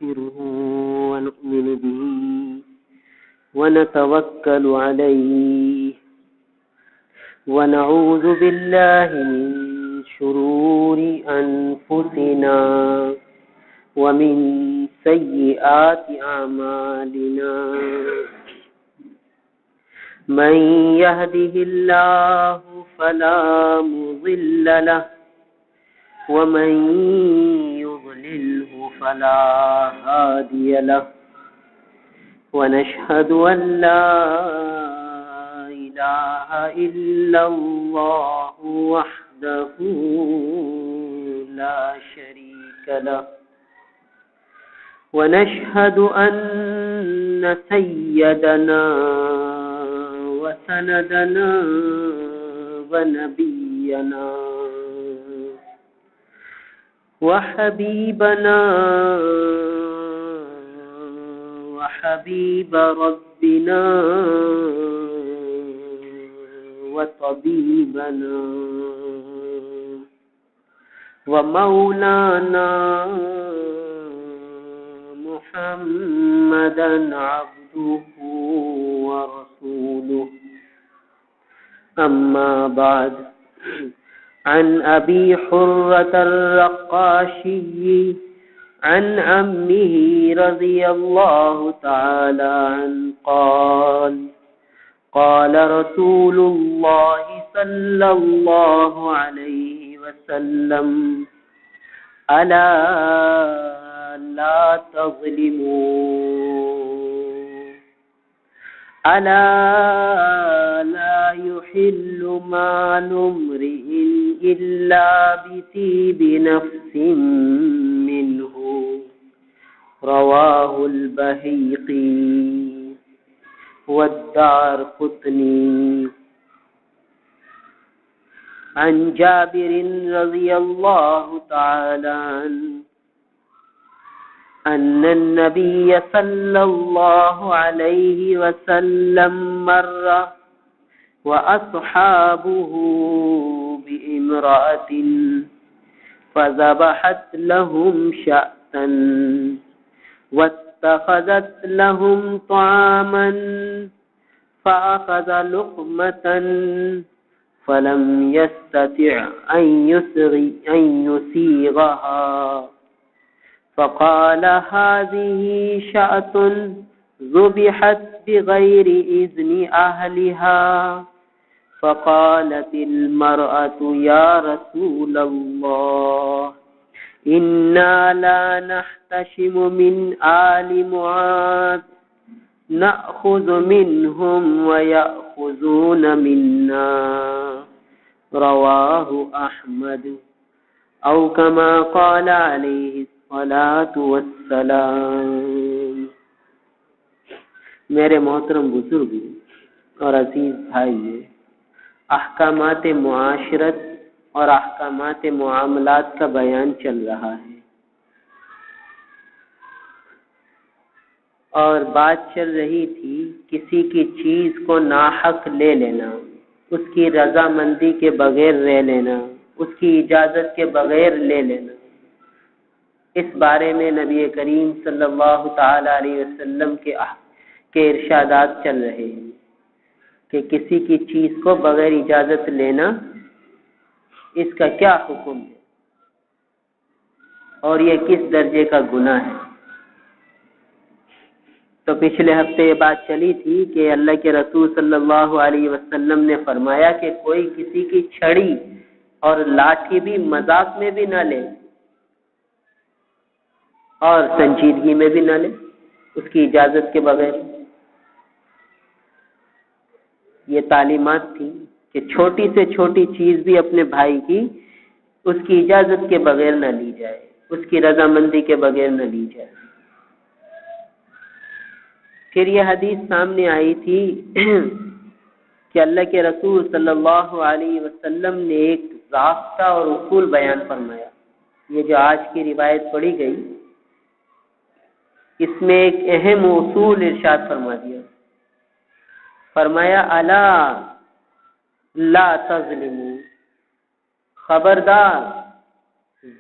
ونستغفره ونؤمن به ونتوكل عليه ونعوذ بالله من شرور أنفسنا ومن سيئات أعمالنا من يهده الله فلا مضل له ومن يضلله فلا هادي له ونشهد أن لا إله إلا الله وحده لا شريك له ونشهد أن سيدنا وسندنا ونبينا وحبيبنا وحبيب ربنا وطبيبنا ومولانا محمدا عبده ورسوله أما بعد عن أبي حرة الرقاشي عن عمه رضي الله تعالى عنه قال قال رسول الله صلى الله عليه وسلم ألا لا تظلموا ألا لا يحل مال امرئ إلا بطيب نفس منه رواه البهقي والدارقطني عن جابر رضي الله تعالى عنه أن النبي صلى الله عليه وسلم مر وأصحابه بامرأة فذبحت لهم شأتا واتخذت لهم طعاما فأخذ لقمة فلم يستطع أن يسيغها فقال هذه شاة ذبحت بغير إذن أهلها فقالت المرأة يا رسول الله إنا لا نحتشم من آل معاذ نأخذ منهم ويأخذون منا رواه أحمد أو كما قال عليه الصلاة والسلام. میرے محترم بزرگ اور عزیز بھائی، احکامات معاشرت اور احکامات معاملات کا بیان چل رہا ہے اور بات چل رہی تھی کسی کی چیز کو ناحق لے لینا، اس کی رضامندی کے بغیر لے لینا، اس کی اجازت کے بغیر لے لینا. اس بارے میں نبی کریم صلی اللہ تعالی علیہ وسلم کے ارشادات چل رہے ہیں کہ کسی کی چیز کو بغیر اجازت لینا اس کا کیا حکم ہے اور یہ کس درجے کا گناہ ہے. تو پچھلے ہفتے یہ بات چلی تھی کہ اللہ کے رسول صلی اللہ علیہ وسلم نے فرمایا کہ کوئی کسی کی چھڑی اور لاٹھی بھی مذاق میں بھی نہ لے اور سنجیدگی میں بھی نہ لے اس کی اجازت کے بغیر. یہ تعلیمات تھی کہ چھوٹی سے چھوٹی چیز بھی اپنے بھائی کی اس کی اجازت کے بغیر نہ لی جائے، اس کی رضامندی کے بغیر نہ لی جائے. پھر یہ حدیث سامنے آئی تھی کہ اللہ کے رسول صلی اللہ علیہ وسلم نے ایک ضابطہ اور اصول بیان فرمایا. یہ جو آج کی روایت پڑھی گئی اس میں ایک اہم اصول ارشاد فرما دیا. فرمایا الا لا تظلموا، خبردار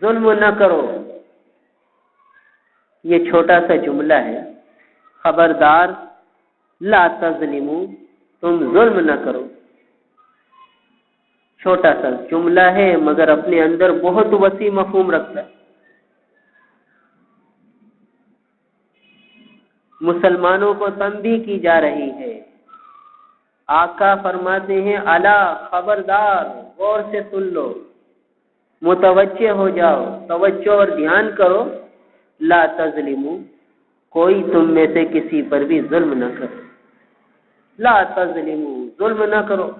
ظلم نہ کرو. یہ چھوٹا سا جملہ ہے، خبردار لا تظلموا، تم ظلم نہ کرو. چھوٹا سا جملہ ہے مگر اپنے اندر بہت وسیع مفہوم رکھتا ہے. مسلمانوں کو تنبیہ کی جا رہی ہے. آقا فرماتے ہیں الا، خبردار، غور سے سن لو، متوجہ ہو جاؤ، توجہ اور دھیان کرو. لا تظلموا، کوئی تم میں سے کسی پر بھی ظلم نہ کرو. لا تظلموا، ظلم نہ کرو.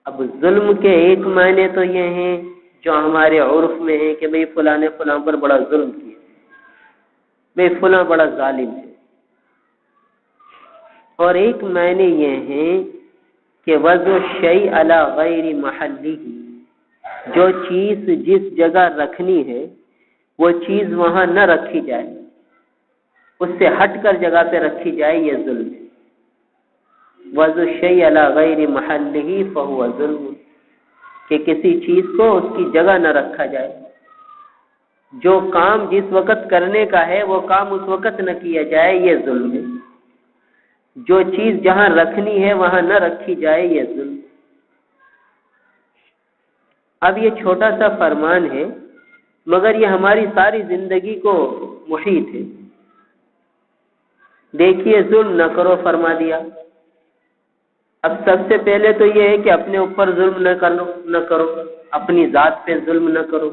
اب ظلم کے ایک معنی تو یہ ہیں جو ہمارے عرف میں ہے کہ بھئی فلاں نے فلاں پر بڑا ظلم کیا، بھئی فلاں بڑا ظالم ہے. اور ایک معنی یہ ہے کہ وضع الشیء علی غیر محلہ، جو چیز جس جگہ رکھنی ہے وہ چیز وہاں نہ رکھی جائے، اس سے ہٹ کر جگہ پہ رکھی جائے، یہ ظلم ہے. وضع الشیء علی غیر محلہ فہو ظلم، کہ کسی چیز کو اس کی جگہ نہ رکھا جائے. جو کام جس وقت کرنے کا ہے وہ کام اس وقت نہ کیا جائے، یہ ظلم ہے. جو چیز جہاں رکھنی ہے وہاں نہ رکھی جائے، یہ ظلم. اب یہ چھوٹا سا فرمان ہے مگر یہ ہماری ساری زندگی کو محیط ہے. دیکھیے ظلم نہ کرو فرما دیا. اب سب سے پہلے تو یہ ہے کہ اپنے اوپر ظلم نہ کرو، اپنی ذات پہ ظلم نہ کرو.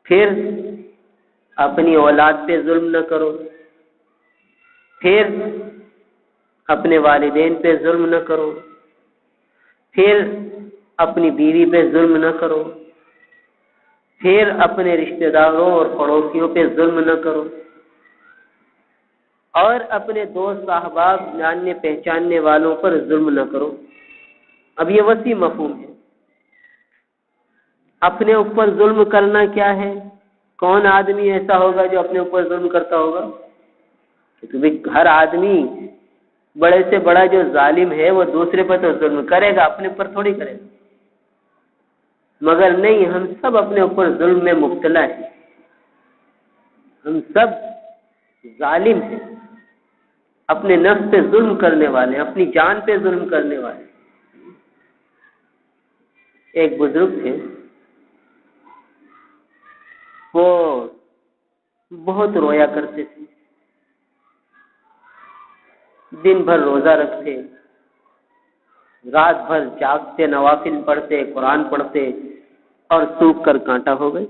پھر اپنی اولاد پہ ظلم نہ کرو. پھر اپنے والدین پہ ظلم نہ کرو. پھر اپنی بیوی پہ ظلم نہ کرو. پھر اپنے رشتہ داروں اور پڑوسیوں پہ ظلم نہ کرو. اور اپنے دوست احباب جاننے پہچاننے والوں پر ظلم نہ کرو. اب یہ وسیع مفہوم ہے. اپنے اوپر ظلم کرنا کیا ہے؟ کون آدمی ایسا ہوگا جو اپنے اوپر ظلم کرتا ہوگا؟ کیونکہ ہر آدمی بڑے سے بڑا جو ظالم ہے وہ دوسرے پر تو ظلم کرے گا، اپنے پر تھوڑی کرے گا. مگر نہیں، ہم سب اپنے اوپر ظلم میں مبتلا ہیں. ہم سب ظالم ہیں، اپنے نفس پہ ظلم کرنے والے ہیں، اپنی جان پہ ظلم کرنے والے ہیں. ایک بزرگ تھے، وہ بہت رویا کرتے تھے، دن بھر روزہ رکھتے، رات بھر جاگتے، نوافل پڑھتے، قرآن پڑھتے، اور سوکھ کر کانٹا ہو گئے.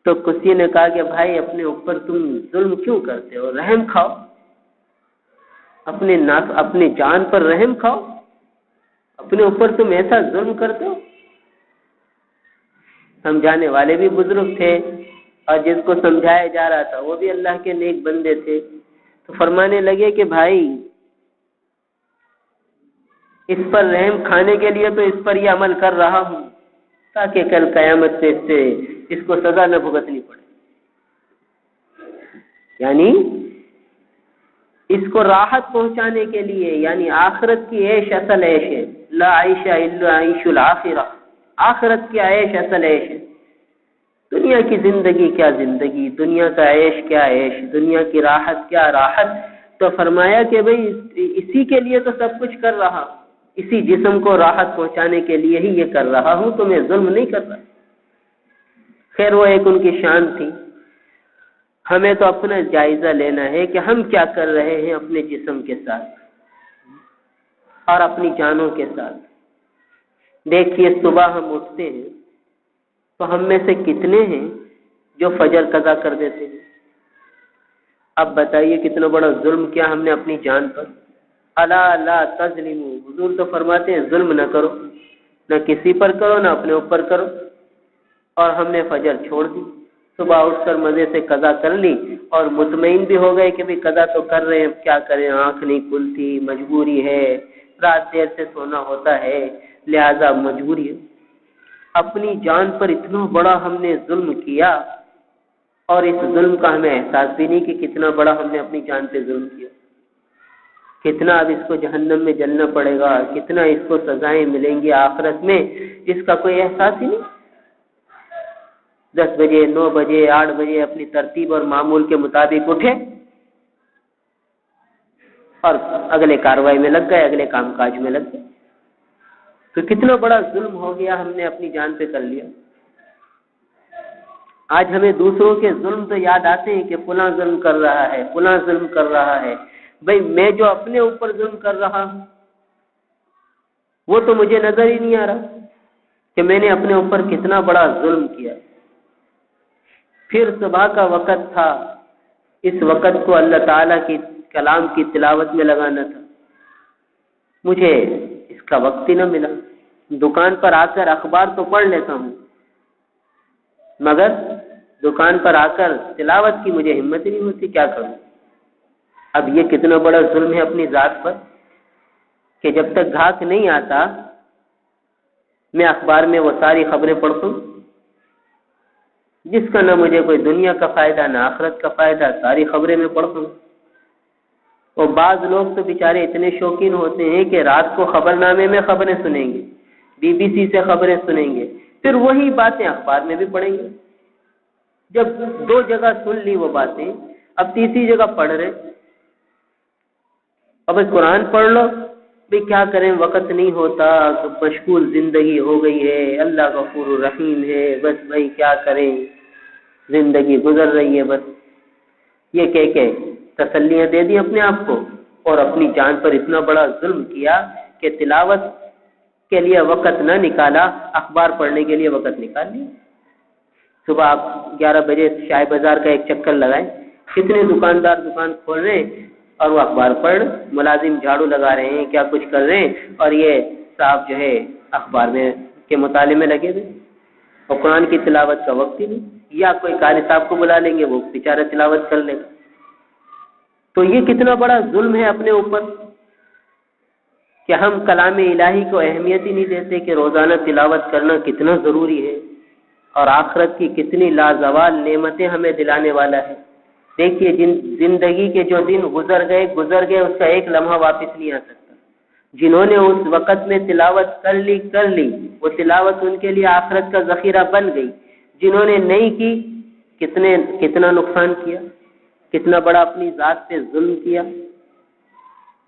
تو کسی نے کہا کہ بھائی اپنے اوپر تم ظلم کیوں کرتے ہو؟ رحم کھاؤ، اپنے جان پر رحم کھاؤ. اپنے اوپر تم ایسا ظلم کرتے ہو. سمجھانے والے بھی بزرگ تھے اور جس کو سمجھایا جا رہا تھا وہ بھی اللہ کے نیک بندے تھے. تو فرمانے لگے کہ بھائی اس پر رحم کھانے کے لیے تو اس پر یہ عمل کر رہا ہوں تاکہ کل قیامت سے اس کو سزا نہ بھگتنی پڑے. یعنی اس کو راحت پہنچانے کے لیے، یعنی آخرت کی عیش اصل عیش ہے. لا عیش الا عیش الآخرہ، آخرت کی عیش اصل عیش ہے. دنیا کی زندگی کیا زندگی، دنیا کا عیش کیا عیش، دنیا کی راحت کیا راحت. تو فرمایا کہ بھئی اسی کے لیے تو سب کچھ کر رہا، اسی جسم کو راحت پہنچانے کے لیے ہی یہ کر رہا ہوں، تو میں ظلم نہیں کر رہا. خیر وہ ایک ان کی شان تھی. ہمیں تو اپنا جائزہ لینا ہے کہ ہم کیا کر رہے ہیں اپنے جسم کے ساتھ اور اپنی جانوں کے ساتھ. دیکھیے صبح ہم اٹھتے ہیں تو ہم میں سے کتنے ہیں جو فجر قضا کر دیتے ہیں؟ اب بتائیے کتنا بڑا ظلم کیا ہم نے اپنی جان پر. الا لا تظلموا، حضور تو فرماتے ہیں ظلم نہ کرو، نہ کسی پر کرو نہ اپنے اوپر کرو. اور ہم نے فجر چھوڑ دی، صبح اٹھ کر مزے سے قضا کر لی اور مطمئن بھی ہو گئے کہ بھی قضا تو کر رہے ہیں، کیا کریں، آنکھ نہیں کھلتی، مجبوری ہے، رات دیر سے سونا ہوتا ہے، لہذا مجبوری ہے. اپنی جان پر اتنا بڑا ہم نے ظلم کیا اور اس ظلم کا ہمیں احساس بھی نہیں کہ کتنا بڑا ہم نے اپنی جان پہ ظلم کیا. کتنا اب اس کو جہنم میں جلنا پڑے گا، کتنا اس کو سزائیں ملیں گی آخرت میں، اس کا کوئی احساس ہی نہیں. 10 بجے 9 بجے 8 بجے اپنی ترتیب اور معمول کے مطابق اٹھے اور اگلے کارروائی میں لگ گئے، اگلے کام کاج میں لگ گئے. تو کتنا بڑا ظلم ہو گیا ہم نے اپنی جان پہ کر لیا. آج ہمیں دوسروں کے ظلم تو یاد آتے ہیں کہ فلاں ظلم کر رہا ہے، فلاں ظلم کر رہا ہے. بھئی میں جو اپنے اوپر ظلم کر رہا ہوں وہ تو مجھے نظر ہی نہیں آ رہا کہ میں نے اپنے اوپر کتنا بڑا ظلم کیا. پھر صبح کا وقت تھا، اس وقت کو اللہ تعالیٰ کی کلام کی تلاوت میں لگانا تھا، مجھے اس کا وقت ہی نہ ملا. دکان پر آ کر اخبار تو پڑھ لیتا ہوں مگر دکان پر آ کر تلاوت کی مجھے ہمت ہی نہیں ہوتی. کیا کروں؟ اب یہ کتنا بڑا ظلم ہے اپنی ذات پر کہ جب تک گھاس نہیں آتا میں اخبار میں وہ ساری خبریں پڑھتا ہوں جس کا نہ مجھے کوئی دنیا کا فائدہ نہ آخرت کا فائدہ، ساری خبریں میں پڑھتا ہوں. اور بعض لوگ تو بیچارے اتنے شوقین ہوتے ہیں کہ رات کو خبر نامے میں خبریں سنیں گے، BBC سے خبریں سنیں گے، پھر وہی باتیں اخبار میں بھی پڑھیں گے. جب 2 جگہ سن لی وہ باتیں، اب تیسری جگہ پڑھ رہے. اب قرآن پڑھ لو، بھی کیا کریں، وقت نہیں ہوتا، مشغول زندگی ہو گئی ہے، اللہ غفور الرحیم ہے، بس بھائی کیا کریں، زندگی گزر رہی ہے. بس یہ کہہ کے تسلیاں دے دی اپنے آپ کو اور اپنی جان پر اتنا بڑا ظلم کیا کہ تلاوت کے لیے وقت نہ نکالا، اخبار پڑھنے کے لیے وقت نکال لیا. صبح آپ 11 بجے شاہ بازار کا ایک چکر لگائیں، کتنے دکاندار دکان کھول رہے ہیں اور وہ اخبار پڑھ، ملازم جھاڑو لگا رہے ہیں، کیا کچھ کر رہے ہیں، اور یہ صاحب جو ہے اخبار میں کے مطالعے میں لگے ہوئے اور قرآن کی تلاوت کا وقت ہی نہیں. یا کوئی قاری صاحب کو بلا لیں گے، وہ بیچارہ تلاوت کر لے گا. تو یہ کتنا بڑا ظلم ہے اپنے اوپر کہ ہم کلام الہی کو اہمیت ہی نہیں دیتے کہ روزانہ تلاوت کرنا کتنا ضروری ہے اور آخرت کی کتنی لازوال نعمتیں ہمیں دلانے والا ہے. دیکھیے زندگی کے جو دن گزر گئے اس کا ایک لمحہ واپس نہیں آ سکتا. جنہوں نے اس وقت میں تلاوت کر لی وہ تلاوت ان کے لیے آخرت کا ذخیرہ بن گئی. جنہوں نے نہیں کی کتنا نقصان کیا، کتنا بڑا اپنی ذات پہ ظلم کیا.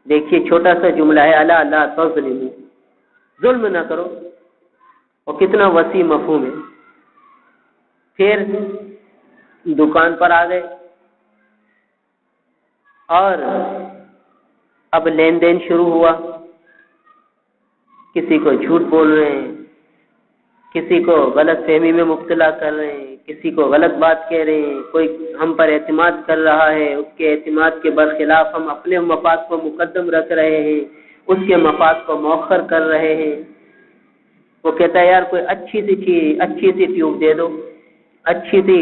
دیکھیے چھوٹا سا جملہ ہے، الا لا تظلموا، ظلم نہ کرو، اور کتنا وسیع مفہوم ہے. پھر دکان پر آ گئے اور اب لین دین شروع ہوا. کسی کو جھوٹ بول رہے ہیں، کسی کو غلط فہمی میں مبتلا کر رہے ہیں، کسی کو غلط بات کہہ رہے ہیں، کوئی ہم پر اعتماد کر رہا ہے، اس کے اعتماد کے برخلاف ہم اپنے مفاد کو مقدم رکھ رہے ہیں، اس کے مفاد کو مؤخر کر رہے ہیں. وہ کہتا ہے یار کوئی اچھی سی ٹیوب دے دو، اچھی سی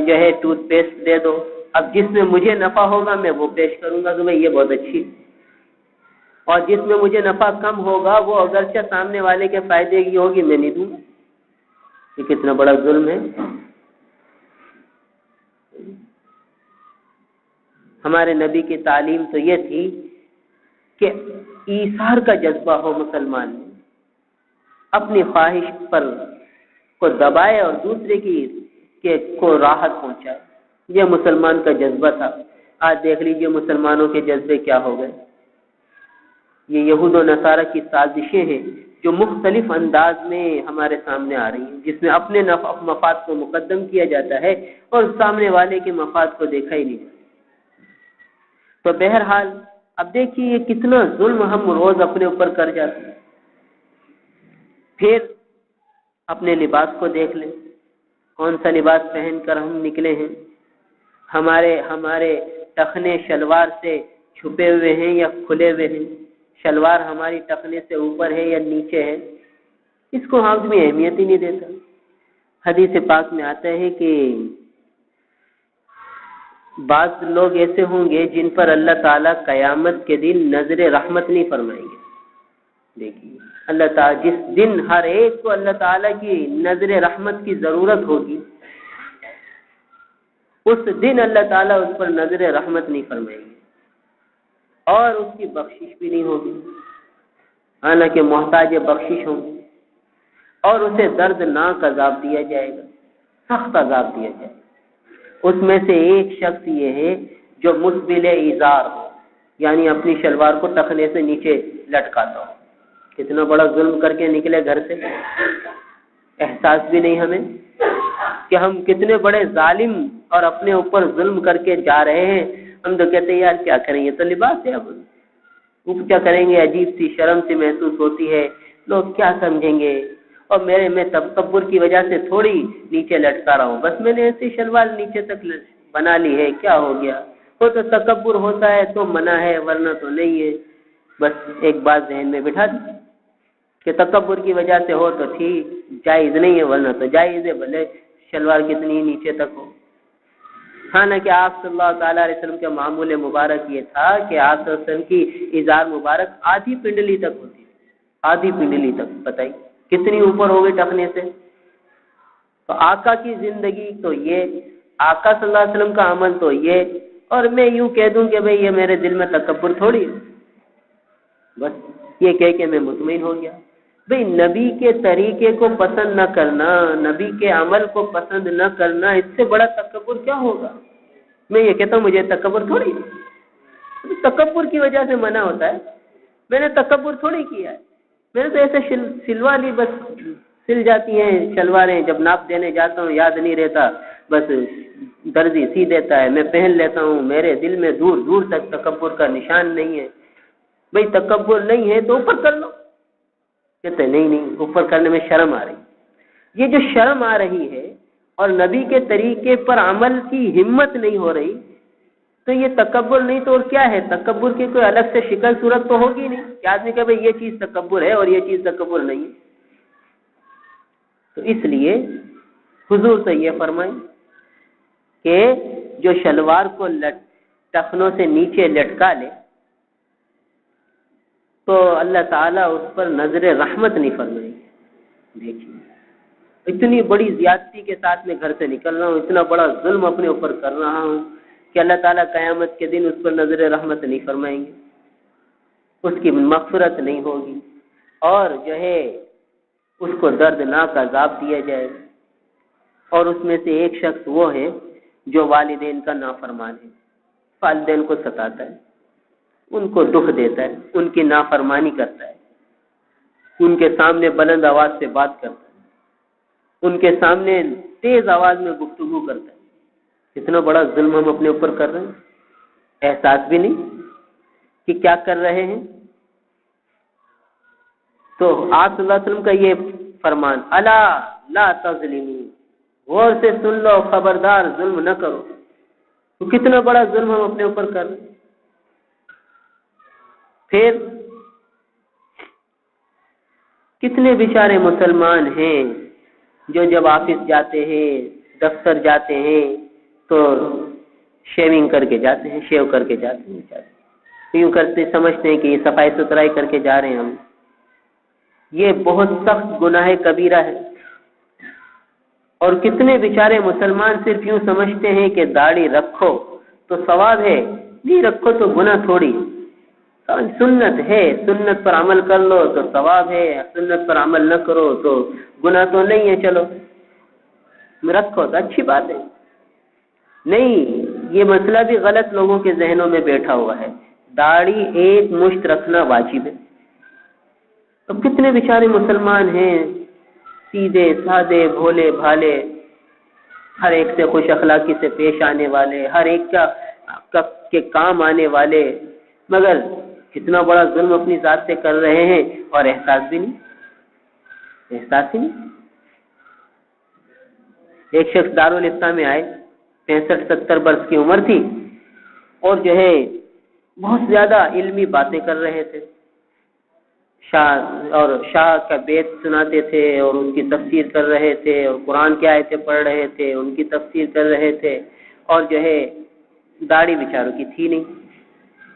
جو ہے ٹوتھ پیسٹ دے دو. اب جس میں مجھے نفع ہوگا میں وہ پیش کروں گا کہ بھائی یہ بہت اچھی، اور جس میں مجھے نفع کم ہوگا وہ اگرچہ سامنے والے کے فائدے کی ہوگی میں نہیں دوں گا. یہ کتنا بڑا ظلم ہے. ہمارے نبی کی تعلیم تو یہ تھی کہ ایثار کا جذبہ ہو مسلمان میں، اپنی خواہش پر کو دبائے اور دوسرے کی کو راحت پہنچائے. یہ مسلمان کا جذبہ تھا. آج دیکھ لیجئے مسلمانوں کے جذبے کیا ہو گئے. یہ یہود و نصارہ کی سازشیں ہیں جو مختلف انداز میں ہمارے سامنے آ رہی ہیں، جس میں اپنے مفاد کو مقدم کیا جاتا ہے اور سامنے والے کے مفاد کو دیکھا ہی نہیں جاتا. تو بہرحال اب دیکھیے یہ کتنا ظلم ہم روز اپنے اوپر کر جاتے ہیں. پھر اپنے لباس کو دیکھ لیں، کون سا لباس پہن کر ہم نکلے ہیں. ہمارے ٹخنے شلوار سے چھپے ہوئے ہیں یا کھلے ہوئے ہیں، شلوار ہماری ٹخنے سے اوپر ہے یا نیچے ہے، اس کو آدمی اہمیت ہی نہیں دیتا. حدیث پاک میں آتا ہے کہ بعض لوگ ایسے ہوں گے جن پر اللہ تعالیٰ قیامت کے دن نظر رحمت نہیں فرمائیں گے. دیکھیے اللہ تعالیٰ جس دن ہر ایک کو اللہ تعالیٰ کی نظر رحمت کی ضرورت ہوگی، اس دن اللہ تعالیٰ اس پر نظر رحمت نہیں فرمائیں گے اور اس کی بخشش بھی نہیں ہوگی، حالانکہ محتاج بخشش ہوں گے، اور اسے دردناک عذاب دیا جائے گا. سخت عذاب دیا جائے۔ اس میں سے ایک شخص یہ ہے جو مسبل ازار ہو، یعنی اپنی شلوار کو ٹخنے سے نیچے لٹکاتا ہو۔ کتنا بڑا ظلم کر کے نکلے گھر سے، احساس بھی نہیں ہمیں کہ ہم کتنے بڑے ظالم اور اپنے اوپر ظلم کر کے جا رہے ہیں۔ ہم تو کہتے ہیں یار کیا کریں، یہ تو لباس ہے، اب کیا کریں گے، عجیب سی شرم سی محسوس ہوتی ہے، لوگ کیا سمجھیں گے، اور میں تکبر کی وجہ سے تھوڑی نیچے لٹکا رہا ہوں، بس میں نے ایسی شلوار نیچے تک بنا لی ہے، کیا ہو گیا، وہ تو تکبر ہوتا ہے تو منع ہے ورنہ تو نہیں ہے۔ بس ایک بات ذہن میں بٹھا دی کہ تکبر کی وجہ سے ہو تو ٹھیک، جائز نہیں ہے ورنہ تو جائز ہے، بھلے شلوار کتنی نیچے تک ہو۔ حالانکہ آپ صلی اللہ تعالیٰ علیہ وسلم کا معمول مبارک یہ تھا کہ آپ صلی اللہ علیہ وسلم کی ازار مبارک آدھی پنڈلی تک ہوتی تھی، آدھی پنڈلی تک، بتائیے کتنی اوپر ہو گئی ٹخنے سے۔ تو آقا کی زندگی تو یہ، آقا صلی اللہ علیہ وسلم کا عمل تو یہ، اور میں یوں کہہ دوں کہ بھئی یہ میرے دل میں تکبر تھوڑی ہے، بس یہ کہہ کے میں مطمئن ہو گیا۔ بھئی نبی کے طریقے کو پسند نہ کرنا، نبی کے عمل کو پسند نہ کرنا، اس سے بڑا تکبر کیا ہوگا؟ میں یہ کہتا ہوں مجھے تکبر تھوڑی ہے، تکبر کی وجہ سے منع ہوتا ہے، میں نے تکبر تھوڑی کیا ہے، میں نے تو ایسے سلوا لی، بس سل جاتی ہیں شلواریں، جب ناپ دینے جاتا ہوں یاد نہیں رہتا، بس درزی سی دیتا ہے، میں پہن لیتا ہوں، میرے دل میں دور دور تک تکبر کا نشان نہیں ہے۔ بھئی تکبر نہیں ہے تو اوپر کر لو، کہتے نہیں اوپر کرنے میں شرم آ رہی۔ یہ جو شرم آ رہی ہے اور نبی کے طریقے پر عمل کی ہمت نہیں ہو رہی، تو یہ تکبر نہیں تو اور کیا ہے؟ تکبر کی کوئی الگ سے شکل صورت تو ہوگی نہیں کہ آدمی کہ بھئی یہ چیز تکبر ہے اور یہ چیز تکبر نہیں ہے۔ تو اس لیے حضور سے یہ فرمائیں کہ جو شلوار کو ٹخنوں سے نیچے لٹکا لے تو اللہ تعالیٰ اس پر نظر رحمت نہیں فرمائے گی۔ دیکھیے اتنی بڑی زیادتی کے ساتھ میں گھر سے نکل رہا ہوں، اتنا بڑا ظلم اپنے اوپر کر رہا ہوں کہ اللہ تعالیٰ قیامت کے دن اس پر نظر رحمت نہیں فرمائیں گے، اس کی مغفرت نہیں ہوگی، اور جو ہے اس کو دردناک عذاب دیا جائے گا۔ اور اس میں سے ایک شخص وہ ہے جو والدین کا نافرمان ہے، والدین کو ستاتا ہے، ان کو دکھ دیتا ہے، ان کی نافرمانی کرتا ہے، ان کے سامنے بلند آواز سے بات کرتا ہے، ان کے سامنے تیز آواز میں گفتگو کرتا ہے۔ اتنا بڑا ظلم ہم اپنے اوپر کر رہے ہیں، احساس بھی نہیں کہ کیا کر رہے ہیں۔ تو آپ صلی اللہ علیہ وسلم کا یہ فرمان، الا لا تظلموا، غور سے سن لو، خبردار ظلم نہ کرو۔ تو کتنا بڑا ظلم ہم اپنے اوپر کر رہے ہیں۔ پھر کتنے بیچارے مسلمان ہیں جو جب آفس جاتے ہیں، دفتر جاتے ہیں تو شیونگ کر کے جاتے ہیں، شیو کر کے جاتے ہیں، یوں کرتے سمجھتے ہیں کہ یہ صفائی ستھرائی کر کے جا رہے ہیں ہم۔ یہ بہت سخت گناہ کبیرہ ہے۔ اور کتنے بیچارے مسلمان صرف یوں سمجھتے ہیں کہ داڑھی رکھو تو ثواب ہے، نہیں رکھو تو گناہ تھوڑی، سنت ہے، سنت پر عمل کر لو تو ثواب ہے، سنت پر عمل نہ کرو تو گناہ تو نہیں ہے، چلو رکھو تو اچھی بات ہے۔ نہیں، یہ مسئلہ بھی غلط لوگوں کے ذہنوں میں بیٹھا ہوا ہے، داڑھی ایک مشت رکھنا واجب ہے۔ تو کتنے بیچارے مسلمان ہیں سیدھے سادے بھولے بھالے، ہر ایک سے خوش اخلاقی سے پیش آنے والے، ہر ایک کے کام آنے والے، مگر کتنا بڑا ظلم اپنی ذات سے کر رہے ہیں اور احساس بھی نہیں، احساس ہی نہیں۔ ایک شخص دارالفتہ میں آئے، 65-70 برس کی عمر تھی، اور جو ہے بہت زیادہ علمی باتیں کر رہے تھے، شاہ کا بیت سناتے تھے اور ان کی تفسیر کر رہے تھے، اور قرآن کی آیتیں پڑھ رہے تھے، ان کی تفسیر کر رہے تھے، اور جو ہے داڑھی بیچاروں کی تھی نہیں۔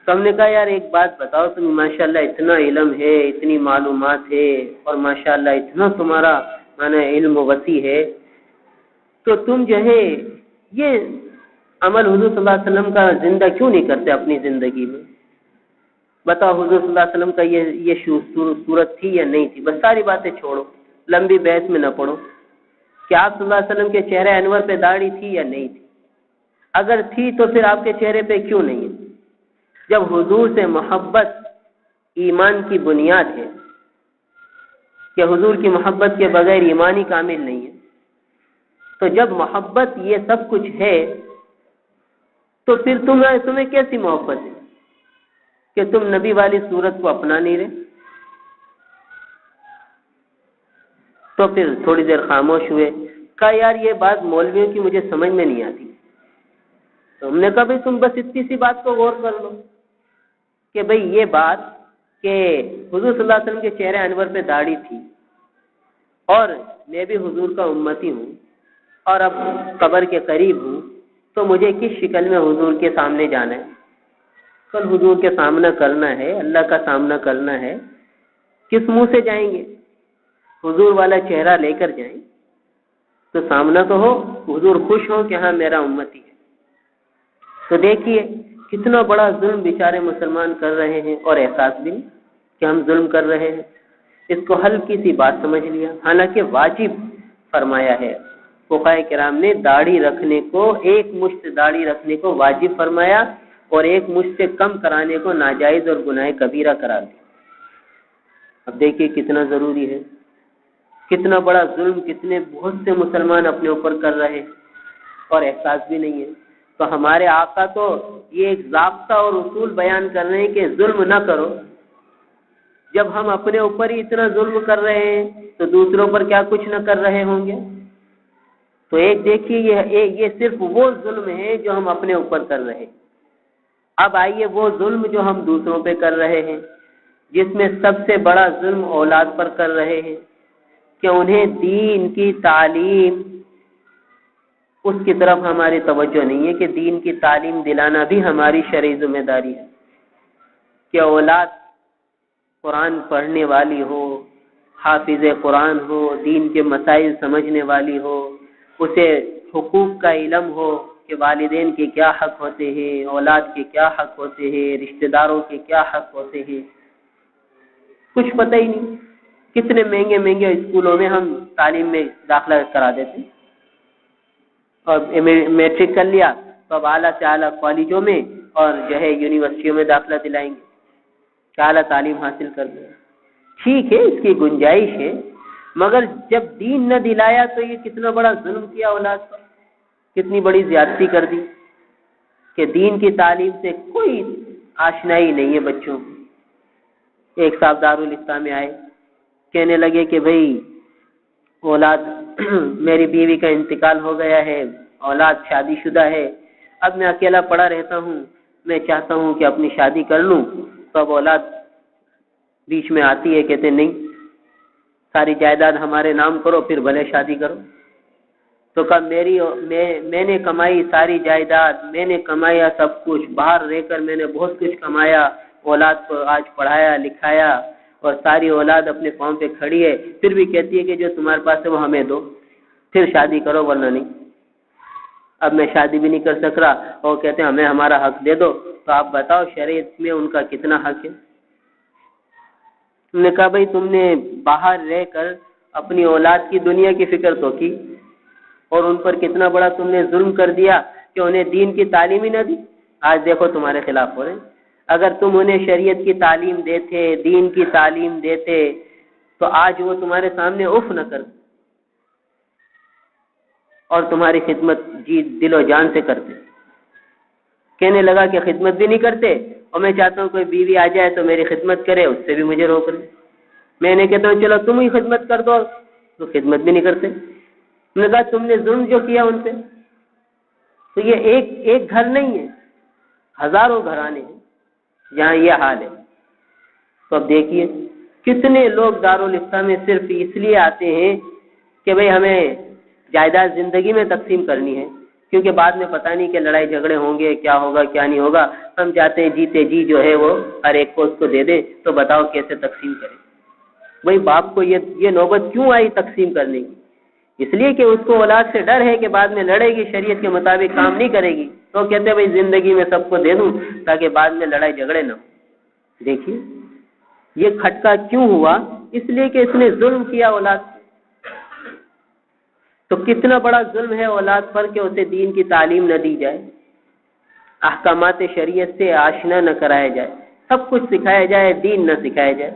تو ہم نے کہا یار ایک بات بتاؤ، تم ماشاءاللہ اتنا علم ہے، اتنی معلومات ہے، اور ماشاءاللہ اتنا تمہارا علم وسیع ہے، تو تم جو ہے یہ عمل حضور صلی اللہ علیہ وسلم کا زندہ کیوں نہیں کرتے اپنی زندگی میں؟ بتاؤ حضور صلی اللہ علیہ وسلم کا یہ صورت تھی یا نہیں تھی؟ بس ساری باتیں چھوڑو، لمبی بحث میں نہ پڑو، کہ آپ صلی اللہ علیہ وسلم کے چہرے انور پہ داڑھی تھی یا نہیں تھی؟ اگر تھی تو پھر آپ کے چہرے پہ کیوں نہیں ہے؟ جب حضور سے محبت ایمان کی بنیاد ہے کہ حضور کی محبت کے بغیر ایمان ہی کامل نہیں ہے، تو جب محبت یہ سب کچھ ہے تو پھر تمہیں کیسی محبت ہے کہ تم نبی والی صورت کو اپنا نہیں رہے؟ تو پھر تھوڑی دیر خاموش ہوئے، کہا یار یہ بات مولویوں کی مجھے سمجھ میں نہیں آتی۔ تو ہم نے کہا بھائی تم بس اتنی سی بات کو غور کر لو کہ بھئی یہ بات کہ حضور صلی اللہ علیہ وسلم کے چہرے انور پہ داڑھی تھی اور میں بھی حضور کا امتی ہوں اور اب قبر کے قریب ہوں، تو مجھے کس شکل میں حضور کے سامنے جانا ہے؟ کل حضور کے سامنا کرنا ہے، اللہ کا سامنا کرنا ہے، کس منہ سے جائیں گے؟ حضور والا چہرہ لے کر جائیں تو سامنا تو ہو، حضور خوش ہو کہ ہاں میرا امتی ہے۔ تو دیکھیے کتنا بڑا ظلم بیچارے مسلمان کر رہے ہیں اور احساس بھی نہیں کہ ہم ظلم کر رہے ہیں۔ اس کو ہلکی سی بات سمجھ لیا، حالانکہ واجب فرمایا ہے فقہائے کرام نے، داڑھی رکھنے کو، ایک مشت داڑھی رکھنے کو واجب فرمایا اور ایک مشت سے کم کرانے کو ناجائز اور گناہ کبیرہ قرار دیا۔ اب دیکھیے کتنا ضروری ہے، کتنا بڑا ظلم کتنے بہت سے مسلمان اپنے اوپر کر رہے ہیں اور احساس بھی نہیں ہے۔ تو ہمارے آقا تو یہ ایک ضابطہ اور اصول بیان کر رہے ہیں کہ ظلم نہ کرو۔ جب ہم اپنے اوپر ہی اتنا ظلم کر رہے ہیں تو دوسروں پر کیا کچھ نہ کر رہے ہوں گے؟ تو ایک دیکھیے یہ صرف وہ ظلم ہے جو ہم اپنے اوپر کر رہے ہیں۔ اب آئیے وہ ظلم جو ہم دوسروں پہ کر رہے ہیں، جس میں سب سے بڑا ظلم اولاد پر کر رہے ہیں کہ انہیں دین کی تعلیم، اس کی طرف ہماری توجہ نہیں ہے کہ دین کی تعلیم دلانا بھی ہماری شرعی ذمہ داری ہے کہ اولاد قرآن پڑھنے والی ہو، حافظ قرآن ہو، دین کے مسائل سمجھنے والی ہو، اسے حقوق کا علم ہو کہ والدین کے کیا حق ہوتے ہیں، اولاد کے کیا حق ہوتے ہیں، رشتہ داروں کے کیا حق ہوتے ہیں، کچھ پتہ ہی نہیں۔ کتنے مہنگے مہنگے اسکولوں میں ہم تعلیم میں داخلہ کرا دیتے ہیں، اور میٹرک کر لیا تو اب اعلیٰ سے اعلیٰ کالجوں میں اور جو ہے یونیورسٹیوں میں داخلہ دلائیں گے کہ اعلیٰ تعلیم حاصل کر لیں۔ ٹھیک ہے، اس کی گنجائش ہے، مگر جب دین نہ دلایا تو یہ کتنا بڑا ظلم کیا اولاد پر، کتنی بڑی زیادتی کر دی کہ دین کی تعلیم سے کوئی آشنائی نہیں ہے بچوں کو۔ ایک صاحب دارالفتہ میں آئے، کہنے لگے کہ بھئی اولاد میری بیوی کا انتقال ہو گیا ہے، اولاد شادی شدہ ہے، اب میں اکیلا پڑا رہتا ہوں، میں چاہتا ہوں کہ اپنی شادی کر لوں۔ تو اب اولاد بیچ میں آتی ہے، کہتے نہیں ساری جائیداد ہمارے نام کرو پھر بھلے شادی کرو۔ تو کہا میں نے کمائی ساری جائیداد، میں نے کمایا سب کچھ، باہر رہ کر میں نے بہت کچھ کمایا، اولاد کو آج پڑھایا لکھایا اور ساری اولاد اپنے پاؤں پہ کھڑی ہے، پھر بھی کہتی ہے کہ جو تمہارے پاس ہے وہ ہمیں دو، پھر شادی کرو ورنہ نہیں۔ اب میں شادی بھی نہیں کر سک رہا اور کہتے ہیں ہمیں ہمارا حق دے دو۔ تو آپ بتاؤ شریعت میں ان کا کتنا حق ہے؟ تم نے کہا بھئی تم نے باہر رہ کر اپنی اولاد کی دنیا کی فکر تو کی، اور ان پر کتنا بڑا تم نے ظلم کر دیا کہ انہیں دین کی تعلیم ہی نہ دی۔ آج دیکھو تمہارے خلاف ہو رہے ہیں۔ اگر تم انہیں شریعت کی تعلیم دیتے، دین کی تعلیم دیتے، تو آج وہ تمہارے سامنے اف نہ کرتے اور تمہاری خدمت جی دل و جان سے کرتے۔ کہنے لگا کہ خدمت بھی نہیں کرتے، اور میں چاہتا ہوں کوئی بیوی آ جائے تو میری خدمت کرے، اس سے بھی مجھے روک لے۔ میں نے کہتا ہوں چلو تم ہی خدمت کر دو، تو خدمت بھی نہیں کرتے۔ میں نے کہا تم نے ظلم جو کیا ان پہ، تو یہ ایک گھر نہیں ہے، ہزاروں گھرانے ہیں جہاں یہ حال ہے۔ تو اب دیکھیے کتنے لوگ دارالفتہ میں صرف اس لیے آتے ہیں کہ بھئی ہمیں جائیداد زندگی میں تقسیم کرنی ہے، کیونکہ بعد میں پتہ نہیں کہ لڑائی جھگڑے ہوں گے، کیا ہوگا کیا نہیں ہوگا، ہم چاہتے ہیں جیتے جی جو ہے وہ ہر ایک کو اس کو دے دیں، تو بتاؤ کیسے تقسیم کریں۔ بھئی باپ کو یہ نوبت کیوں آئی تقسیم کرنے کی؟ اس لیے کہ اس کو اولاد سے ڈر ہے کہ بعد میں لڑے گی، شریعت کے مطابق کام نہیں کرے گی، تو کہتے ہیں بھئی زندگی میں سب کو دے دوں تاکہ بعد میں لڑائی جھگڑے نہ ہو۔ دیکھیے یہ کھٹکا کیوں ہوا؟ اس لیے کہ اس نے ظلم کیا اولاد۔ تو کتنا بڑا ظلم ہے اولاد پر کہ اسے دین کی تعلیم نہ دی جائے، احکامات شریعت سے آشنا نہ کرایا جائے، سب کچھ سکھایا جائے، دین نہ سکھایا جائے۔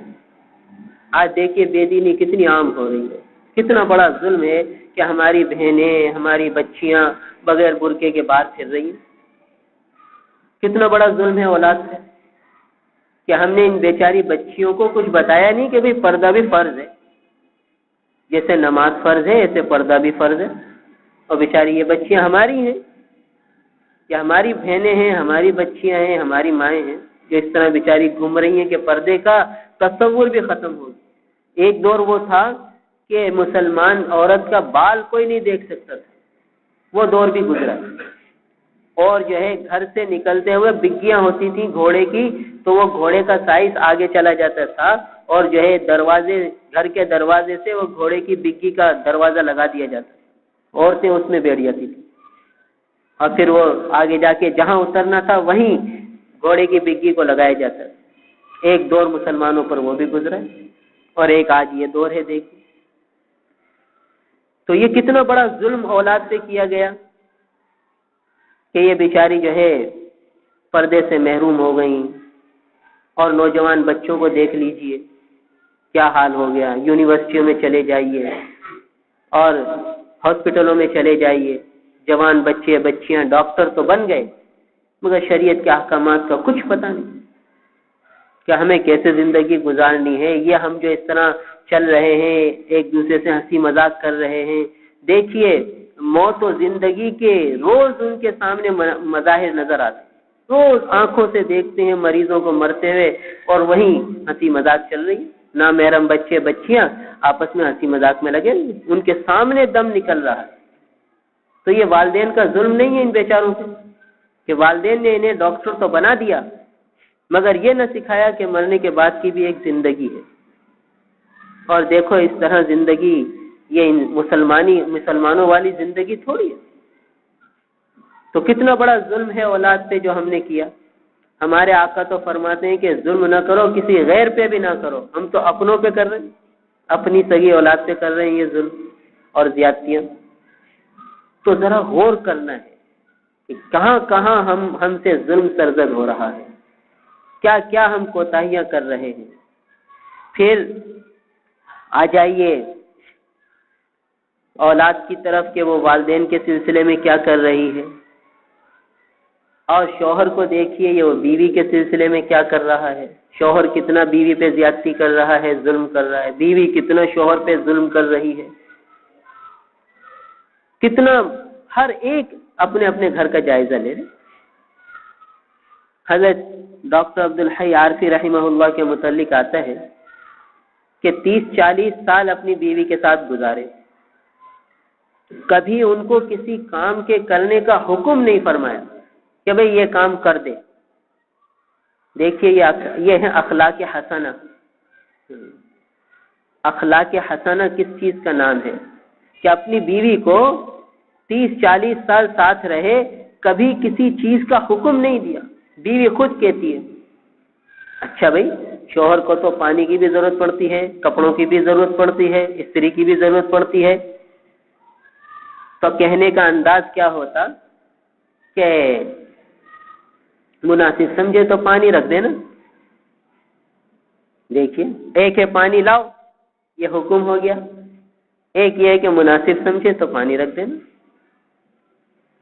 آج دیکھیے بے دینی کتنی عام ہو رہی ہے، کتنا بڑا ظلم ہے کہ ہماری بہنیں، ہماری بچیاں بغیر برقعے کے باہر پھر رہی ہیں۔ کتنا بڑا ظلم ہے اولاد سے کہ ہم نے ان بیچاری بچیوں کو کچھ بتایا نہیں کہ بھئی پردہ بھی فرض ہے، جیسے نماز فرض ہے ایسے پردہ بھی فرض ہے۔ اور بیچاری یہ بچیاں ہماری ہیں، یا ہماری بہنیں ہیں، ہماری بچیاں ہیں، ہماری مائیں ہیں، جو اس طرح بیچاری گھوم رہی ہیں کہ پردے کا تصور بھی ختم ہو گیا۔ ایک دور وہ تھا کہ مسلمان عورت کا بال کوئی نہیں دیکھ سکتا تھا، وہ دور بھی گزرا۔ اور جو ہے گھر سے نکلتے ہوئے بگیاں ہوتی تھیں گھوڑے کی، تو وہ گھوڑے کا سائز آگے چلا جاتا تھا، اور جو ہے دروازے، گھر کے دروازے سے وہ گھوڑے کی بگی کا دروازہ لگا دیا جاتا، عورتیں اس میں بیٹھ جاتی تھیں، اور پھر وہ آگے جا کے جہاں اترنا تھا وہیں گھوڑے کی بگی کو لگایا جاتا ہے۔ ایک دور مسلمانوں پر وہ بھی گزرا ہے، اور ایک آج یہ دور ہے۔ دیکھیے تو یہ کتنا بڑا ظلم اولاد سے کیا گیا کہ یہ بیچاری جو ہے پردے سے محروم ہو گئیں۔ اور نوجوان بچوں کو دیکھ لیجئے کیا حال ہو گیا، یونیورسٹیوں میں چلے جائیے اور ہاسپٹلوں میں چلے جائیے، جوان بچے بچیاں ڈاکٹر تو بن گئے، مگر شریعت کے احکامات کا کچھ پتہ نہیں کہ ہمیں کیسے زندگی گزارنی ہے۔ یہ ہم جو اس طرح چل رہے ہیں، ایک دوسرے سے ہنسی مذاق کر رہے ہیں، دیکھیے موت و زندگی کے روز ان کے سامنے مظاہر نظر آتے، روز آنکھوں سے دیکھتے ہیں مریضوں کو مرتے ہوئے، اور وہیں ہنسی مذاق چل رہی ہے۔ نامحرم بچے بچیاں آپس میں ہنسی مذاق میں لگے، ان کے سامنے دم نکل رہا ہے۔ تو یہ والدین کا ظلم نہیں ہے ان بیچاروں سے کہ والدین نے انہیں ڈاکٹر تو بنا دیا، مگر یہ نہ سکھایا کہ مرنے کے بعد کی بھی ایک زندگی ہے۔ اور دیکھو اس طرح زندگی، یہ مسلمانوں والی زندگی تھوڑی ہے۔ تو کتنا بڑا ظلم ہے اولاد پہ جو ہم نے کیا۔ ہمارے آقا تو فرماتے ہیں کہ ظلم نہ کرو، کسی غیر پہ بھی نہ کرو۔ ہم تو اپنوں پہ کر رہے ہیں، اپنی سگی اولاد پہ کر رہے ہیں یہ ظلم اور زیادتیاں۔ تو ذرا غور کرنا ہے کہ کہاں کہاں ہم سے ظلم سرزد ہو رہا ہے، کیا کیا ہم کوتاہیاں کر رہے ہیں۔ پھر آ جائیے اولاد کی طرف کہ وہ والدین کے سلسلے میں کیا کر رہی ہے، اور شوہر کو دیکھیے یہ وہ بیوی کے سلسلے میں کیا کر رہا ہے۔ شوہر کتنا بیوی پہ زیادتی کر رہا ہے، ظلم کر رہا ہے، بیوی کتنا شوہر پہ ظلم کر رہی ہے، کتنا ہر ایک اپنے اپنے گھر کا جائزہ لے لیں۔ حضرت ڈاکٹر عبدالحی عارفی رحمہ اللہ کے متعلق آتا ہے کہ 30-40 سال اپنی بیوی کے ساتھ گزارے، کبھی ان کو کسی کام کے کرنے کا حکم نہیں فرمایا کہ بھئی یہ کام کر دے۔ دیکھیے یہ ہے اخلاق حسنہ۔ اخلاق حسنہ کس چیز کا نام ہے کہ اپنی بیوی کو 30-40 سال ساتھ رہے، کبھی کسی چیز کا حکم نہیں دیا۔ بیوی خود کہتی ہے اچھا بھائی شوہر کو تو پانی کی بھی ضرورت پڑتی ہے، کپڑوں کی بھی ضرورت پڑتی ہے، استری کی بھی ضرورت پڑتی ہے، تو کہنے کا انداز کیا ہوتا کہ مناسب سمجھے تو پانی رکھ دینا۔ دیکھیے ایک ہے پانی لاؤ، یہ حکم ہو گیا، ایک یہ ہے کہ مناسب سمجھے تو پانی رکھ دینا،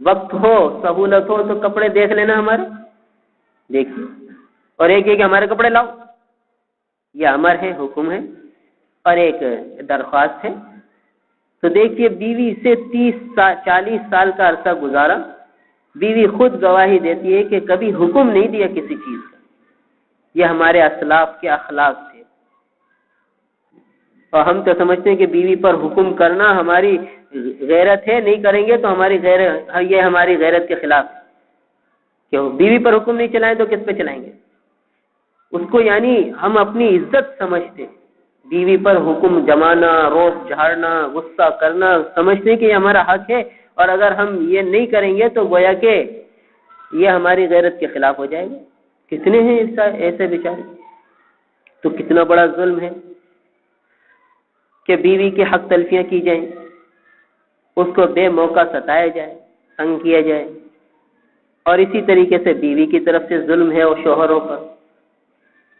وقت ہو سہولت ہو تو کپڑے دیکھ لینا ہمارے، دیکھیے، اور ایک ہے کہ ہمارے کپڑے لاؤ، یہ امر ہے، حکم ہے، اور ایک درخواست ہے۔ تو دیکھیے بیوی سے 30-40 سال کا عرصہ گزارا، بیوی خود گواہی دیتی ہے کہ کبھی حکم نہیں دیا کسی چیز کا۔ یہ ہمارے اسلاف کے اخلاق تھے، اور ہم تو سمجھتے ہیں کہ بیوی پر حکم کرنا ہماری غیرت ہے، نہیں کریں گے تو ہماری غیرت، یہ ہماری غیرت کے خلاف ہے کہ بیوی پر حکم نہیں چلائیں تو کس پہ چلائیں گے؟ اس کو یعنی ہم اپنی عزت سمجھتے ہیں، بیوی پر حکم جمانا، روز جھاڑنا، غصہ کرنا، سمجھتے ہیں کہ یہ ہمارا حق ہے، اور اگر ہم یہ نہیں کریں گے تو گویا کہ یہ ہماری غیرت کے خلاف ہو جائے گا۔ کتنے ہیں ایسے بیچارے؟ تو کتنا بڑا ظلم ہے کہ بیوی کے حق تلفیاں کی جائیں۔ اس کو بے موقع ستایا جائے، تنگ کیا جائے. اور اسی طریقے سے بیوی کی طرف سے ظلم ہے اور شوہروں پر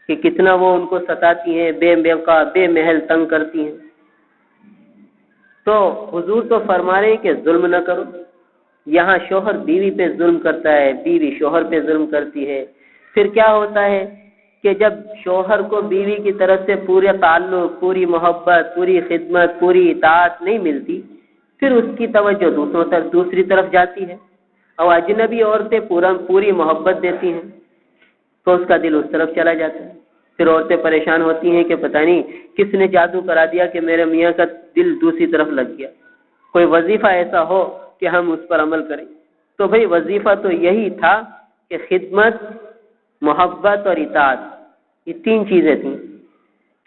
کہ کتنا وہ ان کو ستاتی ہیں، بے موقع بے محل تنگ کرتی ہیں. تو حضور تو فرما رہے ہیں کہ ظلم نہ کرو. یہاں شوہر بیوی پہ ظلم کرتا ہے، بیوی شوہر پہ ظلم کرتی ہے. پھر کیا ہوتا ہے کہ جب شوہر کو بیوی کی طرف سے پورا تعلق، پوری محبت، پوری خدمت، پوری اطاعت نہیں ملتی، پھر اس کی توجہ دوسری طرف جاتی ہے اور اجنبی عورتیں پوری محبت دیتی ہیں تو اس کا دل اس طرف چلا جاتا ہے. پھر عورتیں پریشان ہوتی ہیں کہ پتہ نہیں کس نے جادو کرا دیا کہ میرے میاں کا دل دوسری طرف لگ گیا. کوئی وظیفہ ایسا ہو کہ ہم اس پر عمل کریں. تو بھئی وظیفہ تو یہی تھا کہ خدمت، محبت اور اطاعت، یہ تین چیزیں تھیں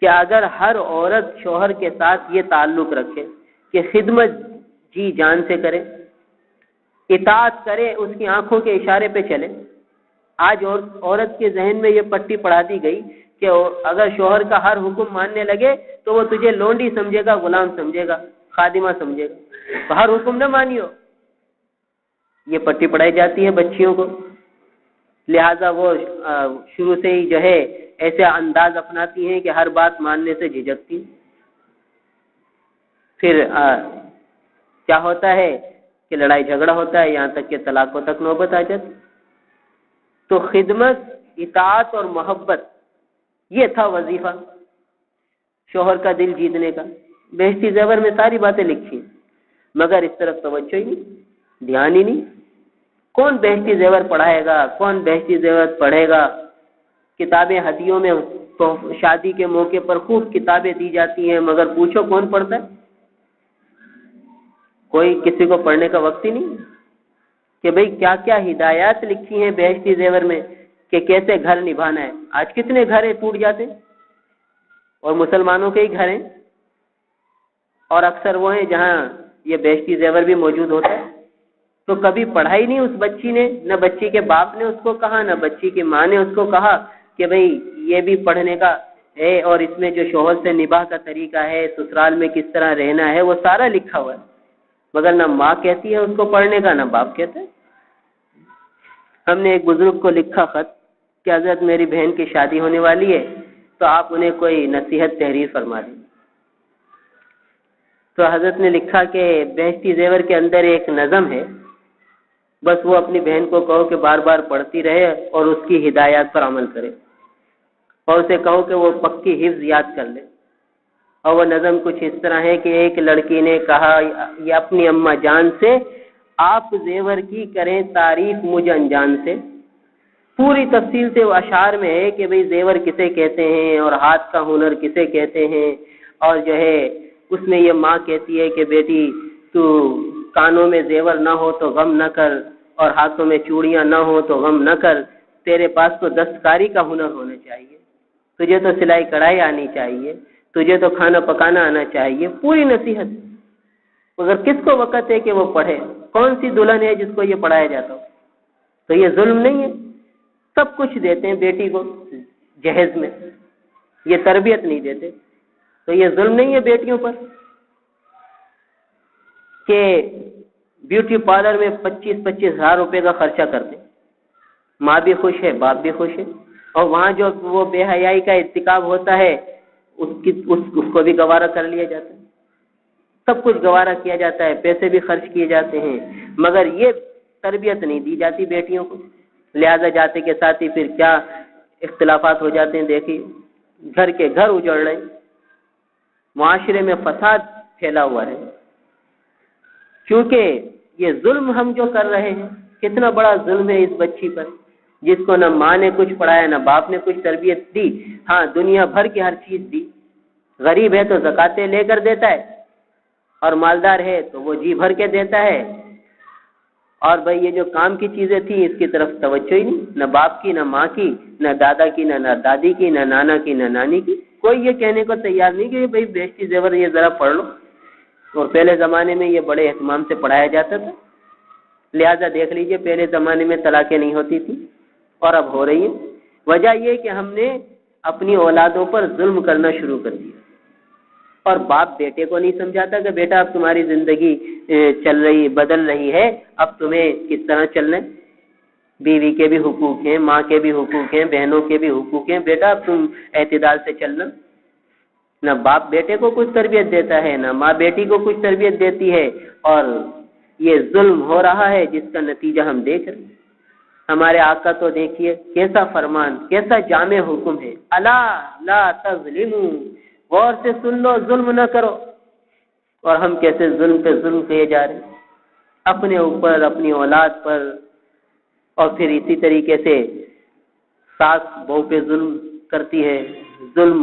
کہ اگر ہر عورت شوہر کے ساتھ یہ تعلق رکھے کہ خدمت جی جان سے کرے، اطاعت کرے، اس کی آنکھوں کے اشارے پہ چلے. آج عورت کے ذہن میں یہ پٹی پڑھا دی گئی کہ اگر شوہر کا ہر حکم ماننے لگے تو وہ تجھے لونڈی سمجھے گا، غلام سمجھے گا، خادمہ سمجھے گا، تو ہر حکم نہ مانیو. یہ پٹی پڑھائی جاتی ہے بچیوں کو، لہذا وہ شروع سے ہی جو ہے ایسے انداز اپناتی ہیں کہ ہر بات ماننے سے جھجکتی. پھر کیا ہوتا ہے کہ لڑائی جھگڑا ہوتا ہے، یہاں تک کہ طلاقوں تک نوبت آ جاتی. تو خدمت، اطاعت اور محبت یہ تھا وظیفہ شوہر کا دل جیتنے کا. بہشتی زیور میں ساری باتیں لکھی مگر اس طرف توجہ ہی نہیں، دھیان ہی نہیں. کون بہشتی زیور پڑھائے گا، کون بہشتی زیور پڑھے گا؟ کتابیں ہدیوں میں شادی کے موقع پر خوب کتابیں دی جاتی ہیں مگر پوچھو کون پڑھتا ہے؟ کوئی کسی کو پڑھنے کا وقت ہی نہیں کہ بھئی کیا کیا ہدایات لکھی ہیں بہشتی زیور میں کہ کیسے گھر نبھانا ہے. آج کتنے گھر ٹوٹ جاتے ہیں اور مسلمانوں کے ہی گھر ہیں، اور اکثر وہ ہیں جہاں یہ بہشتی زیور بھی موجود ہوتا ہے. تو کبھی پڑھائی نہیں اس بچی نے، نہ بچی کے باپ نے اس کو کہا، نہ بچی کی ماں نے اس کو کہا کہ بھئی یہ بھی پڑھنے کا ہے اور اس میں جو شوہر سے نباہ کا طریقہ ہے، سسرال میں کس طرح رہنا ہے، وہ سارا لکھا ہوا ہے. مگر نہ ماں کہتی ہے اس کو پڑھنے کا، نہ باپ کہتا ہے. ہم نے ایک بزرگ کو لکھا خط کہ حضرت میری بہن کی شادی ہونے والی ہے تو آپ انہیں کوئی نصیحت تحریر فرما دیں. تو حضرت نے لکھا کہ بہشتی زیور کے اندر ایک نظم ہے، بس وہ اپنی بہن کو کہو کہ بار بار پڑھتی رہے اور اس کی ہدایات پر عمل کرے، اور اسے کہو کہ وہ پکی حفظ یاد کر لے. اور وہ نظم کچھ اس طرح ہے کہ ایک لڑکی نے کہا یہ اپنی اماں جان سے، آپ زیور کی کریں تعریف مجھ انجان سے. پوری تفصیل سے وہ اشعار میں ہے کہ بھئی زیور کسے کہتے ہیں اور ہاتھ کا ہنر کسے کہتے ہیں. اور جو ہے اس میں یہ ماں کہتی ہے کہ بیٹی تو کانوں میں زیور نہ ہو تو غم نہ کر، اور ہاتھوں میں چوڑیاں نہ ہو تو غم نہ کر. تیرے پاس تو دستکاری کا ہنر ہونا چاہیے، تجھے تو سلائی کڑھائی آنی چاہیے، تجھے تو کھانا پکانا آنا چاہیے. پوری نصیحت. مگر کس کو وقت ہے کہ وہ پڑھے؟ کون سی دلہن ہے جس کو یہ پڑھایا جاتا ہو؟ تو یہ ظلم نہیں ہے؟ سب کچھ دیتے ہیں بیٹی کو جہیز میں، یہ تربیت نہیں دیتے. تو یہ ظلم نہیں ہے بیٹیوں پر کہ بیوٹی پارلر میں 25-25 ہزار روپے کا خرچہ کرتے، ماں بھی خوش ہے باپ بھی خوش ہے، اور وہاں جو وہ بے حیائی کا ارتکاب ہوتا ہے اس کو بھی گوارا کر لیا جاتا ہے. سب کچھ گوارا کیا جاتا ہے، پیسے بھی خرچ کیے جاتے ہیں، مگر یہ تربیت نہیں دی جاتی بیٹیوں کو. لہذا جاتے کے ساتھ ہی پھر کیا اختلافات ہو جاتے ہیں. دیکھیے گھر کے گھر اجڑ رہے ہیں، معاشرے میں فساد پھیلا ہوا ہے. کیونکہ یہ ظلم ہم جو کر رہے ہیں، کتنا بڑا ظلم ہے اس بچی پر جس کو نہ ماں نے کچھ پڑھایا نہ باپ نے کچھ تربیت دی. ہاں دنیا بھر کی ہر چیز دی. غریب ہے تو زکاتیں لے کر دیتا ہے، اور مالدار ہے تو وہ جی بھر کے دیتا ہے. اور بھئی یہ جو کام کی چیزیں تھیں اس کی طرف توجہ ہی نہیں، نہ باپ کی نہ ماں کی نہ دادا کی نہ دادی کی نہ نانا کی نہ نانی کی. کوئی یہ کہنے کو تیار نہیں کہ بھئی بہشتی زیور یہ ذرا پڑھ لو. اور پہلے زمانے میں یہ بڑے اہتمام سے پڑھایا جاتا تھا. لہذا دیکھ لیجئے پہلے زمانے میں طلاقیں نہیں ہوتی تھی اور اب ہو رہی ہیں. وجہ یہ کہ ہم نے اپنی اولادوں پر ظلم کرنا شروع کر دیا. اور باپ بیٹے کو نہیں سمجھاتا کہ بیٹا اب تمہاری زندگی بدل رہی ہے، اب تمہیں کس طرح چلنا ہے، بیوی کے بھی حقوق ہیں، ماں کے بھی حقوق ہیں، بہنوں کے بھی حقوق ہیں، بیٹا اب تم اعتدال سے چلنا۔ نہ باپ بیٹے کو کچھ تربیت دیتا ہے، نہ ماں بیٹی کو کچھ تربیت دیتی ہے، اور یہ ظلم ہو رہا ہے جس کا نتیجہ ہم دیکھ رہے ہیں۔ ہمارے آقا تو دیکھیے کیسا فرمان، کیسا جامع حکم ہے، الا لا تظلموا، غور سے سن لو، ظلم نہ کرو۔ اور ہم کیسے ظلم پہ ظلم کیے جا رہے ہیں، اپنے اوپر، اپنی اولاد پر، اور پھر اسی طریقے سے ساس بہو پہ ظلم کرتی ہے، ظلم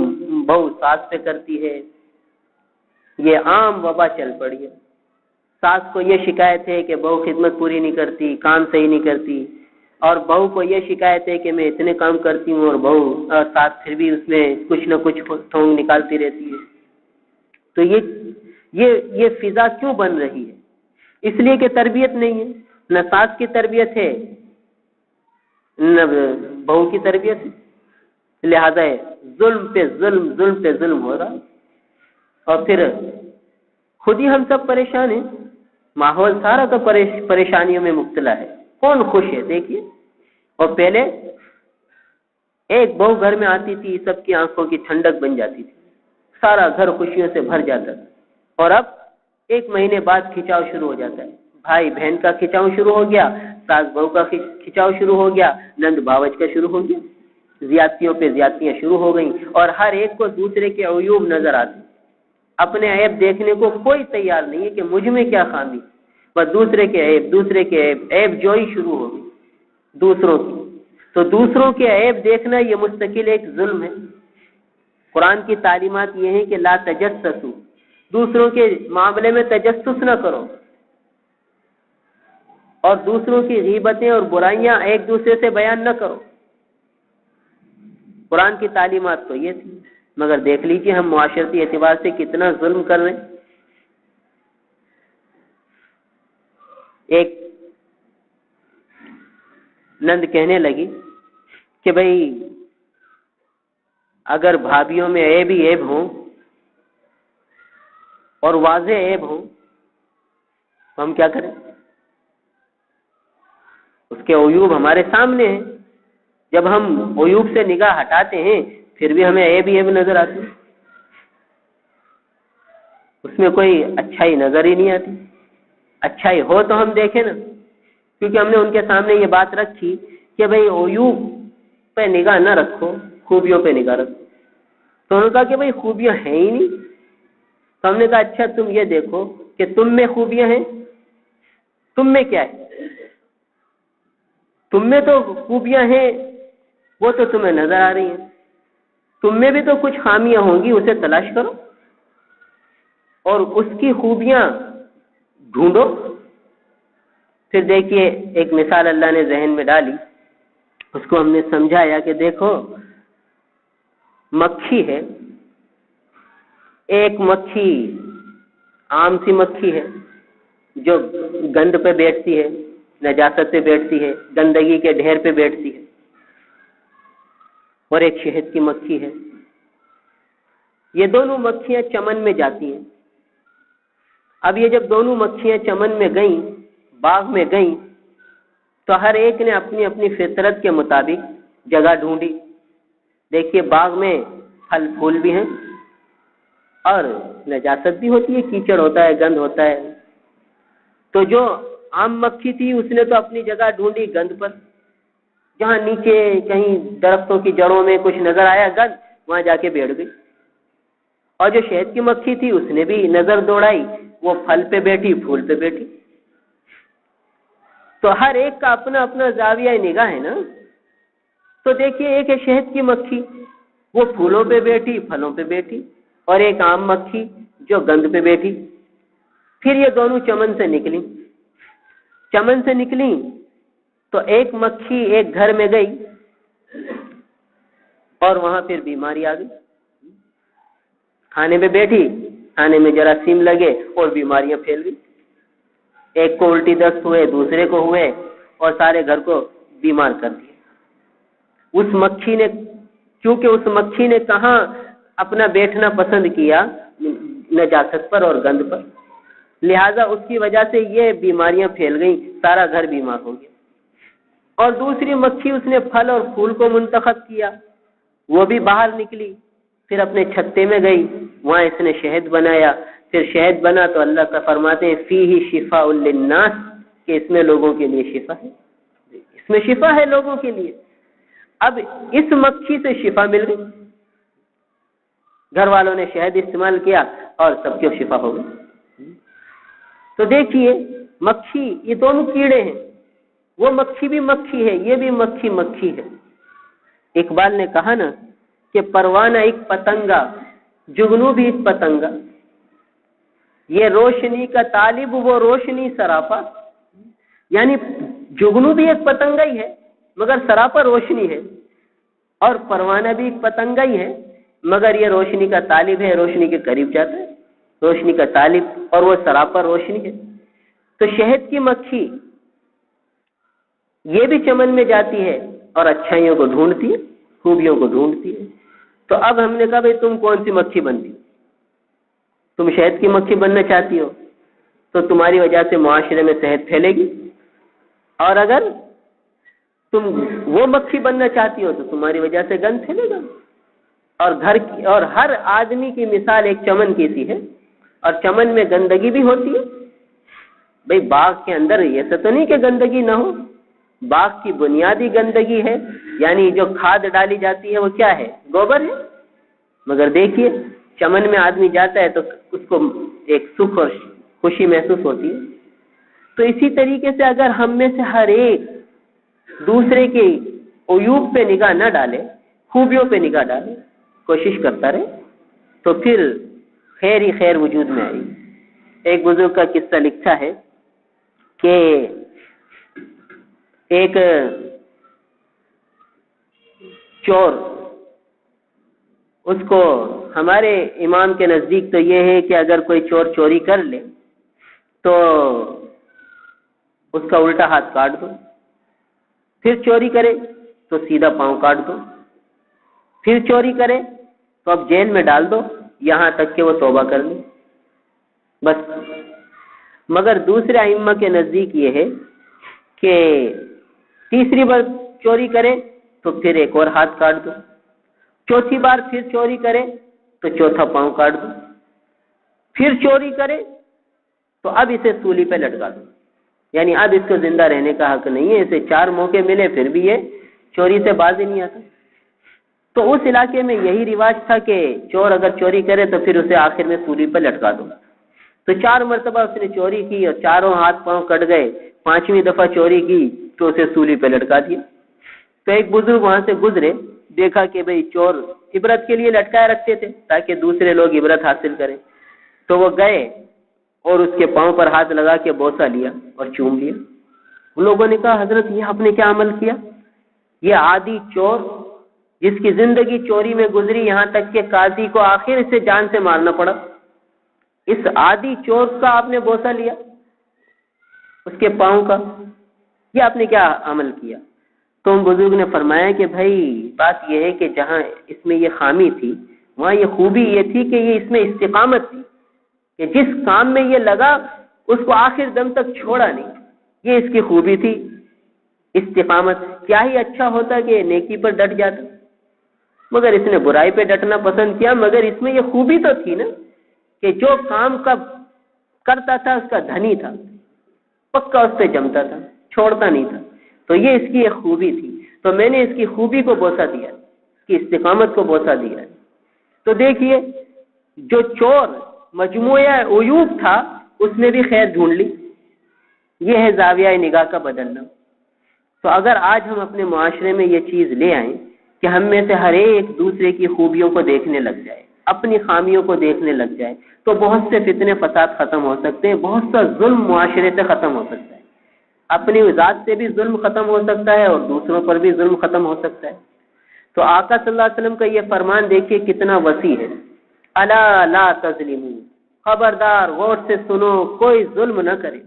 بہو ساس پہ کرتی ہے، یہ عام وبا چل پڑی ہے۔ ساس کو یہ شکایت ہے کہ بہو خدمت پوری نہیں کرتی، کام صحیح نہیں کرتی، اور بہو کو یہ شکایت ہے کہ میں اتنے کام کرتی ہوں، اور ساس پھر بھی اس میں کچھ نہ کچھ ٹھونگ نکالتی رہتی ہے۔ تو یہ فضا کیوں بن رہی ہے؟ اس لیے کہ تربیت نہیں ہے، نہ ساس کی تربیت ہے نہ بہو کی تربیت ہے، لہذا ظلم پہ ظلم، ظلم پہ ظلم ہو رہا ہے، اور پھر خود ہی ہم سب پریشان ہیں، ماحول سارا تو پریشانیوں میں مبتلا ہے، کون خوش ہے دیکھیے۔ اور پہلے ایک بہو گھر میں آتی تھی، سب کی آنکھوں کی ٹھنڈک بن جاتی تھی، سارا گھر خوشیوں سے بھر جاتا تھا، اور اب ایک مہینے بعد کھچاؤ شروع ہو جاتا ہے، بھائی بہن کا کھچاؤ شروع ہو گیا، ساس بہو کا کھچاؤ شروع ہو گیا، نند بھاوج کا شروع ہو گیا، زیادتیوں پہ زیادتیاں شروع ہو گئیں، اور ہر ایک کو دوسرے کے عیوب نظر آتے، اپنے عیب دیکھنے کو کوئی تیار نہیں ہے کہ مجھ میں کیا خامی، بس دوسرے کے عیب جوئی شروع ہو گئی دوسروں کی۔ تو دوسروں کے عیب دیکھنا یہ مستقل ایک ظلم ہے۔ قرآن کی تعلیمات یہ ہیں کہ لا تجسسوا، دوسروں کے معاملے میں تجسس نہ کرو، اور دوسروں کی غیبتیں اور برائیاں ایک دوسرے سے بیان نہ کرو۔ قرآن کی تعلیمات تو یہ تھی، مگر دیکھ لیجیے ہم معاشرتی اعتبار سے کتنا ظلم کر رہے ہیں۔ ایک نند کہنے لگی کہ بھئی اگر بھابھیوں میں عیب ہی عیب ہوں اور واضح عیب ہوں تو ہم کیا کریں؟ اس کے عیوب ہمارے سامنے ہیں، جب ہم عیوب سے نگاہ ہٹاتے ہیں پھر بھی ہمیں عیب ہی عیب نظر آتی، اس میں کوئی اچھائی نظر ہی نہیں آتی۔ اچھائی ہو تو ہم دیکھیں نا، کیونکہ ہم نے ان کے سامنے یہ بات رکھی کہ بھئی عیوب پہ نگاہ نہ رکھو، خوبیوں پہ نگاہ رکھو۔ تو انہوں نے کہا کہ بھئی خوبیاں ہیں ہی نہیں۔ تو ہم نے کہا اچھا تم یہ دیکھو کہ تم میں خوبیاں ہیں، تم میں کیا ہے؟ تم میں تو خوبیاں ہیں، وہ تو تمہیں نظر آ رہی ہیں، تم میں بھی تو کچھ خامیاں ہوں گی، اسے تلاش کرو اور اس کی خوبیاں ڈھونڈو۔ پھر دیکھیے ایک مثال اللہ نے ذہن میں ڈالی، اس کو ہم نے سمجھایا کہ دیکھو مکھی ہے، ایک مکھی عام سی مکھی ہے جو گند پہ بیٹھتی ہے، نجاست پہ بیٹھتی ہے، گندگی کے ڈھیر پہ بیٹھتی ہے، اور ایک شہد کی مکھی ہے۔ یہ دونوں مکھیاں چمن میں جاتی ہیں۔ اب یہ جب دونوں مکھیاں چمن میں گئیں، باغ میں گئیں، تو ہر ایک نے اپنی اپنی فطرت کے مطابق جگہ ڈھونڈی۔ دیکھیے باغ میں پھل پھول بھی ہیں اور نجاست بھی ہوتی ہے، کیچڑ ہوتا ہے، گند ہوتا ہے۔ تو جو عام مکھی تھی اس نے تو اپنی جگہ ڈھونڈی گند پر، جہاں نیچے کہیں درختوں کی جڑوں میں کچھ نظر آیا گند، وہاں جا کے بیٹھ گئی۔ اور جو شہد کی مکھی تھی اس نے بھی نظر دوڑائی، وہ پھل پہ بیٹھی، پھول پہ بیٹھی۔ تو ہر ایک کا اپنا اپنا زاویہ نگاہ ہے نا۔ تو دیکھیے ایک ہے شہد کی مکھی، وہ پھولوں پہ بیٹھی، پھلوں پہ بیٹھی، اور ایک عام مکھی جو گند پہ بیٹھی۔ پھر یہ دونوں چمن سے نکلی۔ چمن سے نکلی تو ایک مکھی ایک گھر میں گئی اور وہاں پھر بیماری آ گئی۔ کھانے پہ بیٹھی، کھانے میں جراثیم لگے اور بیماریاں پھیل گئی۔ ایک کو الٹی دست ہوئے، دوسرے کو ہوئے، اور سارے گھر کو بیمار کر دیا۔ اس مکھی نے، کیونکہ اس مکھی نے کہاں اپنا بیٹھنا پسند کیا، نجاست پر اور گند پر، لہٰذا اس کی وجہ سے یہ بیماریاں پھیل گئیں، سارا گھر بیمار ہو گیا۔ اور دوسری مکھی اس نے پھل اور پھول کو منتخب کیا، وہ بھی باہر نکلی، پھر اپنے چھتے میں گئی، وہاں اس نے شہد بنایا، پھر شہد بنا تو اللہ کا فرماتے ہیں فیہ شفاء للناس، کہ اس میں لوگوں کے لیے شفا ہے، اس میں شفا ہے لوگوں کے لیے۔ اب اس مکھی سے شفا مل گئی، گھر والوں نے شہد استعمال کیا اور سب کو شفا ہو گئی۔ تو دیکھیے مکھی، یہ دونوں کیڑے ہیں، وہ مکھی بھی مکھی ہے، یہ بھی مکھی مکھی ہے۔ اقبال نے کہا نا کہ پروانہ ایک پتنگا، جگنو بھی ایک پتنگا، یہ روشنی کا طالب وہ روشنی سراپا، یعنی جگنو بھی ایک پتنگا ہی ہے مگر سراپا روشنی ہے، اور پروانہ بھی ایک پتنگا ہی ہے مگر یہ روشنی کا طالب ہے، روشنی کے قریب جاتا ہے، روشنی کا طالب، اور وہ سراپا روشنی ہے۔ تو شہد کی مکھی یہ بھی چمن میں جاتی ہے اور اچھائیوں کو ڈھونڈتی ہے، خوبیوں کو ڈھونڈتی ہے۔ تو اب ہم نے کہا بھئی تم کون سی مکھی بنتی، تم شہد کی مکھی بننا چاہتی ہو تو تمہاری وجہ سے معاشرے میں صحت پھیلے گی، اور اگر تم وہ مکھی بننا چاہتی ہو تو تمہاری وجہ سے گند پھیلے گا۔ اور گھر کی اور ہر آدمی کی مثال ایک چمن کی سی ہے، اور چمن میں گندگی بھی ہوتی ہے۔ بھئی باغ کے اندر ایسا تو نہیں کہ گندگی نہ ہو، باغ کی بنیادی گندگی ہے، یعنی جو کھاد ڈالی جاتی ہے وہ کیا ہے؟ گوبر ہے، مگر دیکھیے چمن میں آدمی جاتا ہے تو اس کو ایک سکھ اور خوشی محسوس ہوتی ہے۔ تو اسی طریقے سے اگر ہم میں سے ہر ایک دوسرے کے عیوب پہ نگاہ نہ ڈالے، خوبیوں پہ نگاہ ڈالے، کوشش کرتا رہے، تو پھر خیر ہی خیر وجود میں آئی۔ ایک بزرگ کا قصہ لکھا ہے کہ ایک چور، اس کو ہمارے امام کے نزدیک تو یہ ہے کہ اگر کوئی چور چوری کر لے تو اس کا الٹا ہاتھ کاٹ دو، پھر چوری کرے تو سیدھا پاؤں کاٹ دو، پھر چوری کرے تو اب جیل میں ڈال دو یہاں تک کہ وہ توبہ کر لے، بس۔ مگر دوسرے ائمہ کے نزدیک یہ ہے کہ تیسری بار چوری کرے تو پھر ایک اور ہاتھ کاٹ دو، چوتھی بار پھر چوری کرے تو چوتھا پاؤں کاٹ دو، پھر چوری کرے تو اب اسے سولی پہ لٹکا دو، یعنی اب اس کو زندہ رہنے کا حق نہیں ہے، اسے 4 موقع ملے پھر بھی یہ چوری سے باز ہی نہیں آتا۔ تو اس علاقے میں یہی رواج تھا کہ چور اگر چوری کرے تو پھر اسے آخر میں سولی پہ لٹکا دو۔ تو 4 مرتبہ اس نے چوری کی اور چاروں ہاتھ پاؤں کٹ گئے، 5ویں دفعہ چوری کی تو اسے سولی پہ لٹکا دیا۔ تو ایک بزرگ وہاں سے گزرے، دیکھا کہ بھئی چور عبرت کے لیے لٹکائے رکھتے تھے تاکہ دوسرے لوگ عبرت حاصل کریں، تو وہ گئے اور اس کے پاؤں پر ہاتھ لگا کے بوسہ لیا اور چوم لیا۔ ان لوگوں نے کہا حضرت یہ آپ نے کیا عمل کیا؟ یہ عادی چور جس کی زندگی چوری میں گزری، یہاں تک کہ قاضی کو آخر اسے جان سے مارنا پڑا، اس عادی چور کا آپ نے بوسہ لیا، اس کے پاؤں کا، یہ آپ نے کیا عمل کیا؟ تو ان بزرگ نے فرمایا کہ بھائی بات یہ ہے کہ جہاں اس میں یہ خامی تھی وہاں یہ خوبی یہ تھی کہ یہ اس میں استقامت تھی، کہ جس کام میں یہ لگا اس کو آخر دم تک چھوڑا نہیں، یہ اس کی خوبی تھی، استقامت۔ کیا ہی اچھا ہوتا کہ نیکی پر ڈٹ جاتا، مگر اس نے برائی پہ ڈٹنا پسند کیا، مگر اس میں یہ خوبی تو تھی نا کہ جو کام کا کرتا تھا اس کا دھنی تھا، پکا اس پہ جمتا تھا، چھوڑتا نہیں تھا، تو یہ اس کی ایک خوبی تھی، تو میں نے اس کی خوبی کو بوسہ دیا، اس کی استقامت کو بوسہ دیا۔ تو دیکھیے جو چور مجموعہ عیوب تھا اس نے بھی خیر ڈھونڈ لی، یہ ہے زاویہ نگاہ کا بدلنا۔ تو اگر آج ہم اپنے معاشرے میں یہ چیز لے آئیں کہ ہم میں سے ہر ایک دوسرے کی خوبیوں کو دیکھنے لگ جائے، اپنی خامیوں کو دیکھنے لگ جائے، تو بہت سے فتنے فساد ختم ہو سکتے ہیں، بہت سا ظلم معاشرے سے ختم ہو سکتا ہے، اپنی ذات سے بھی ظلم ختم ہو سکتا ہے اور دوسروں پر بھی ظلم ختم ہو سکتا ہے۔ تو آقا صلی اللہ علیہ وسلم کا یہ فرمان دیکھیے کتنا وسیع ہے، الا لا تظلموا، خبردار غور سے سنو، کوئی ظلم نہ کرے،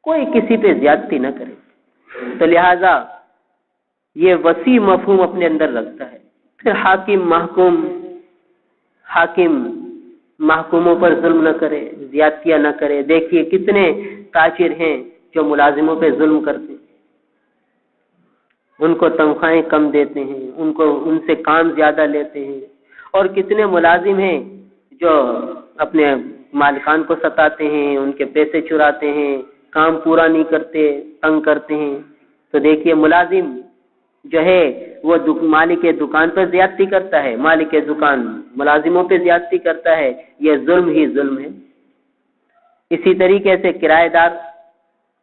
کوئی کسی پہ زیادتی نہ کرے۔ تو لہذا یہ وسیع مفہوم اپنے اندر رکھتا ہے۔ پھر حاکم محکوموں پر ظلم نہ کرے، زیادتیاں نہ کرے۔ دیکھیے کتنے تاجر ہیں جو ملازموں پہ ظلم کرتے ہیں، ان کو تنخواہیں کم دیتے ہیں، ان سے کام زیادہ لیتے ہیں، اور کتنے ملازم ہیں جو اپنے مالکان کو ستاتے ہیں، ان کے پیسے چراتے ہیں، کام پورا نہیں کرتے، تنگ کرتے ہیں۔ تو دیکھیے ملازم جو ہے وہ مالک دکان پر زیادتی کرتا ہے، مالک دکان ملازموں پہ زیادتی کرتا ہے، یہ ظلم ہی ظلم ہے۔ اسی طریقے سے کرایہ دار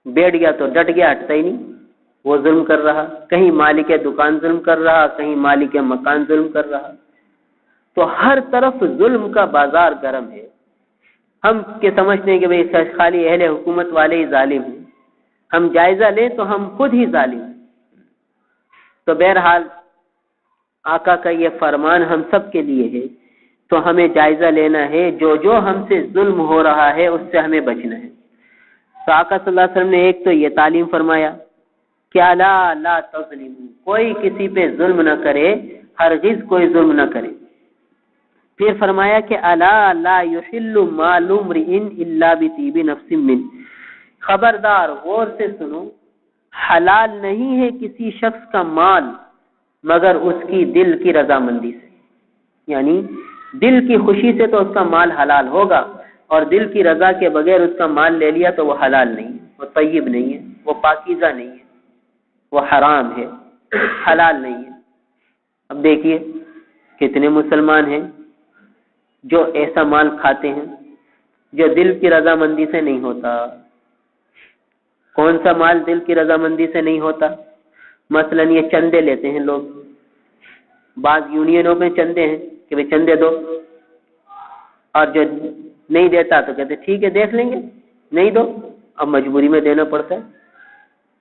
بیٹھ گیا تو ڈٹ گیا، ہٹتا ہی نہیں، وہ ظلم کر رہا، کہیں مالک دکان ظلم کر رہا، کہیں مالک مکان ظلم کر رہا۔ تو ہر طرف ظلم کا بازار گرم ہے۔ ہم کہ سمجھتے ہیں کہ بھئی خالی اہل حکومت والے ہی ظالم ہیں، ہم جائزہ لیں تو ہم خود ہی ظالم ہیں۔ تو بہرحال آقا کا یہ فرمان ہم سب کے لیے ہے، تو ہمیں جائزہ لینا ہے، جو ہم سے ظلم ہو رہا ہے اس سے ہمیں بچنا ہے۔ تو آقا صلی اللہ علیہ وسلم نے ایک تو یہ تعلیم فرمایا کہ لا تظلموا، کوئی کسی پہ ظلم نہ کرے، ہرگز کوئی ظلم نہ کرے۔ پھر فرمایا کہ الا لا یحل مال امرئ الا بطیب نفس منه، خبردار غور سے سنو، حلال نہیں ہے کسی شخص کا مال مگر اس کی دل کی رضامندی سے، یعنی دل کی خوشی سے تو اس کا مال حلال ہوگا، اور دل کی رضا کے بغیر اس کا مال لے لیا تو وہ حلال نہیں ہے، وہ طیب نہیں ہے، وہ پاکیزہ نہیں ہے، وہ حرام ہے، حلال نہیں ہے۔ اب دیکھیے کتنے مسلمان ہیں جو ایسا مال کھاتے ہیں جو دل کی رضامندی سے نہیں ہوتا۔ کون سا مال دل کی رضامندی سے نہیں ہوتا؟ مثلا یہ چندے لیتے ہیں لوگ، بعض یونینوں میں چندے ہیں کہ بھئی چندے دو، اور جو نہیں دیتا تو کہتے ٹھیک ہے دیکھ لیں گے، نہیں دو، اب مجبوری میں دینا پڑتا ہے۔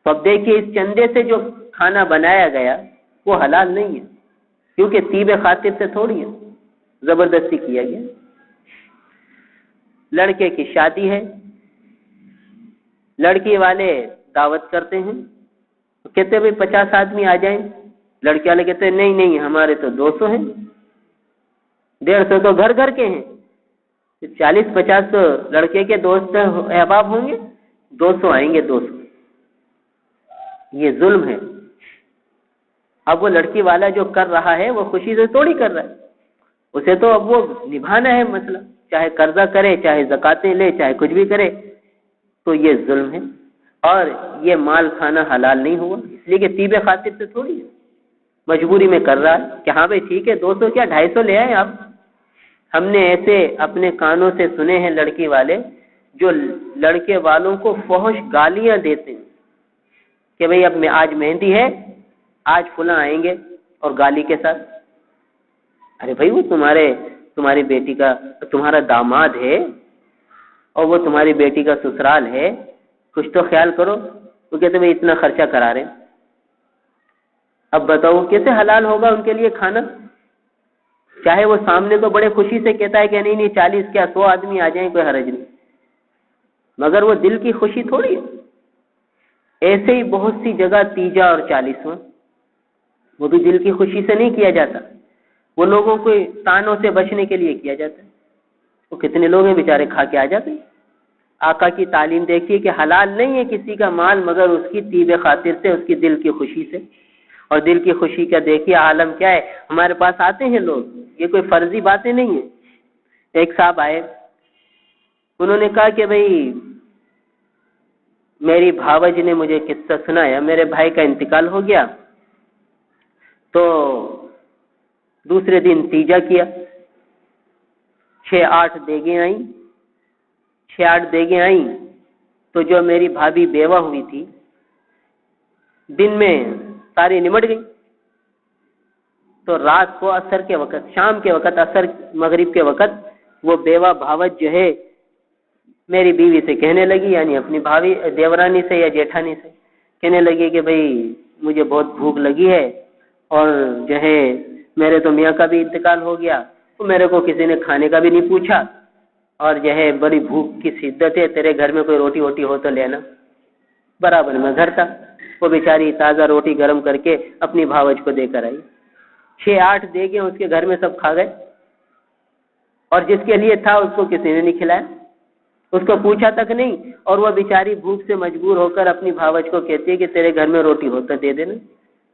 تو اب دیکھیے اس چندے سے جو کھانا بنایا گیا وہ حلال نہیں ہے، کیونکہ طیب خاطر سے تھوڑی ہے، زبردستی کیا گیا۔ لڑکے کی شادی ہے، لڑکی والے دعوت کرتے ہیں، کہتے بھئی 50 آدمی آ جائیں، لڑکے والے کہتے ہیں نہیں ہمارے تو 200 ہیں، 150 تو گھر گھر کے ہیں، 40-50 تو لڑکے کے دوست احباب ہوں گے، 200 آئیں گے، 200۔ یہ ظلم ہے۔ اب وہ لڑکی والا جو کر رہا ہے وہ خوشی سے تھوڑی کر رہا ہے، اسے تو اب وہ نبھانا ہے مسئلہ، چاہے قرضہ کرے، چاہے زکاتیں لے، چاہے کچھ بھی کرے، تو یہ ظلم ہے، اور یہ مال کھانا حلال نہیں ہوا، اس لیے کہ طیب خاطر سے تھوڑی ہے، مجبوری میں کر رہا ہے کہ ہاں بھئی ٹھیک ہے 200 کیا 250 لے آئے آپ۔ ہم نے ایسے اپنے کانوں سے سنے ہیں لڑکی والے جو لڑکے والوں کو فحش گالیاں دیتے ہیں کہ بھئی اب میں آج مہندی ہے، آج فلاں آئیں گے، اور گالی کے ساتھ۔ ارے بھائی وہ تمہاری بیٹی کا تمہارا داماد ہے، اور وہ تمہاری بیٹی کا سسرال ہے، کچھ تو خیال کرو۔ وہ کہتے ہیں اتنا خرچہ کرا رہے ہیں، اب بتاؤ کیسے حلال ہوگا ان کے لیے کھانا؟ چاہے وہ سامنے تو بڑے خوشی سے کہتا ہے کہ نہیں 40 کیا 100 آدمی آ جائیں کوئی حرج نہیں، مگر وہ دل کی خوشی تھوڑی ہے۔ ایسے ہی بہت سی جگہ 30 اور 40واں وہ بھی دل کی خوشی سے نہیں کیا جاتا، وہ لوگوں کو تانوں سے بچنے کے لیے کیا جاتا ہے۔ وہ کتنے لوگ ہیں بیچارے کھا کے آ جاتے ہیں۔ آقا کی تعلیم دیکھیے کہ حلال نہیں ہے کسی کا مال مگر اس کی طیب خاطر سے، اس کی دل کی خوشی سے۔ اور دل کی خوشی کا دیکھیے عالم کیا ہے، ہمارے پاس آتے ہیں لوگ، یہ کوئی فرضی باتیں نہیں ہیں۔ ایک صاحب آئے، انہوں نے کہا کہ بھئی میری بھاوج نے مجھے قصہ سنایا، میرے بھائی کا انتقال ہو گیا، تو دوسرے دن تیجا کیا، 6-8 دیگیں آئیں، 6-8 دیگیں آئیں، تو جو میری بھابھی بیوہ ہوئی تھی دن میں ساری نمٹ گئی، تو رات کو عصر کے وقت، شام کے وقت، عصر مغرب کے وقت وہ بیوہ بھاوج جو ہے میری بیوی سے کہنے لگی، یعنی اپنی بھابھی دیورانی سے یا جیٹھانی سے کہنے لگی کہ بھئی مجھے بہت بھوک لگی ہے، اور جو ہے میرے تو میاں کا بھی انتقال ہو گیا، تو میرے کو کسی نے کھانے کا بھی نہیں پوچھا، اور جو ہے بڑی بھوک کی شدت ہے، تیرے گھر میں کوئی روٹی ووٹی ہو تو لینا۔ برابر میں گھر تھا، وہ بیچاری تازہ روٹی گرم کر کے اپنی بھاوج کو دے کر آئی، 6-8 دیگیں اس کے گھر میں سب کھا گئے۔ اور جس کے لیے تھا اس کو کسی نے نہیں کھلایا، اس کو پوچھا تک نہیں، اور وہ بیچاری بھوک سے مجبور ہو کر اپنی بھاوج کو کہتی ہے کہ تیرے گھر میں روٹی ہو تو دے دینا۔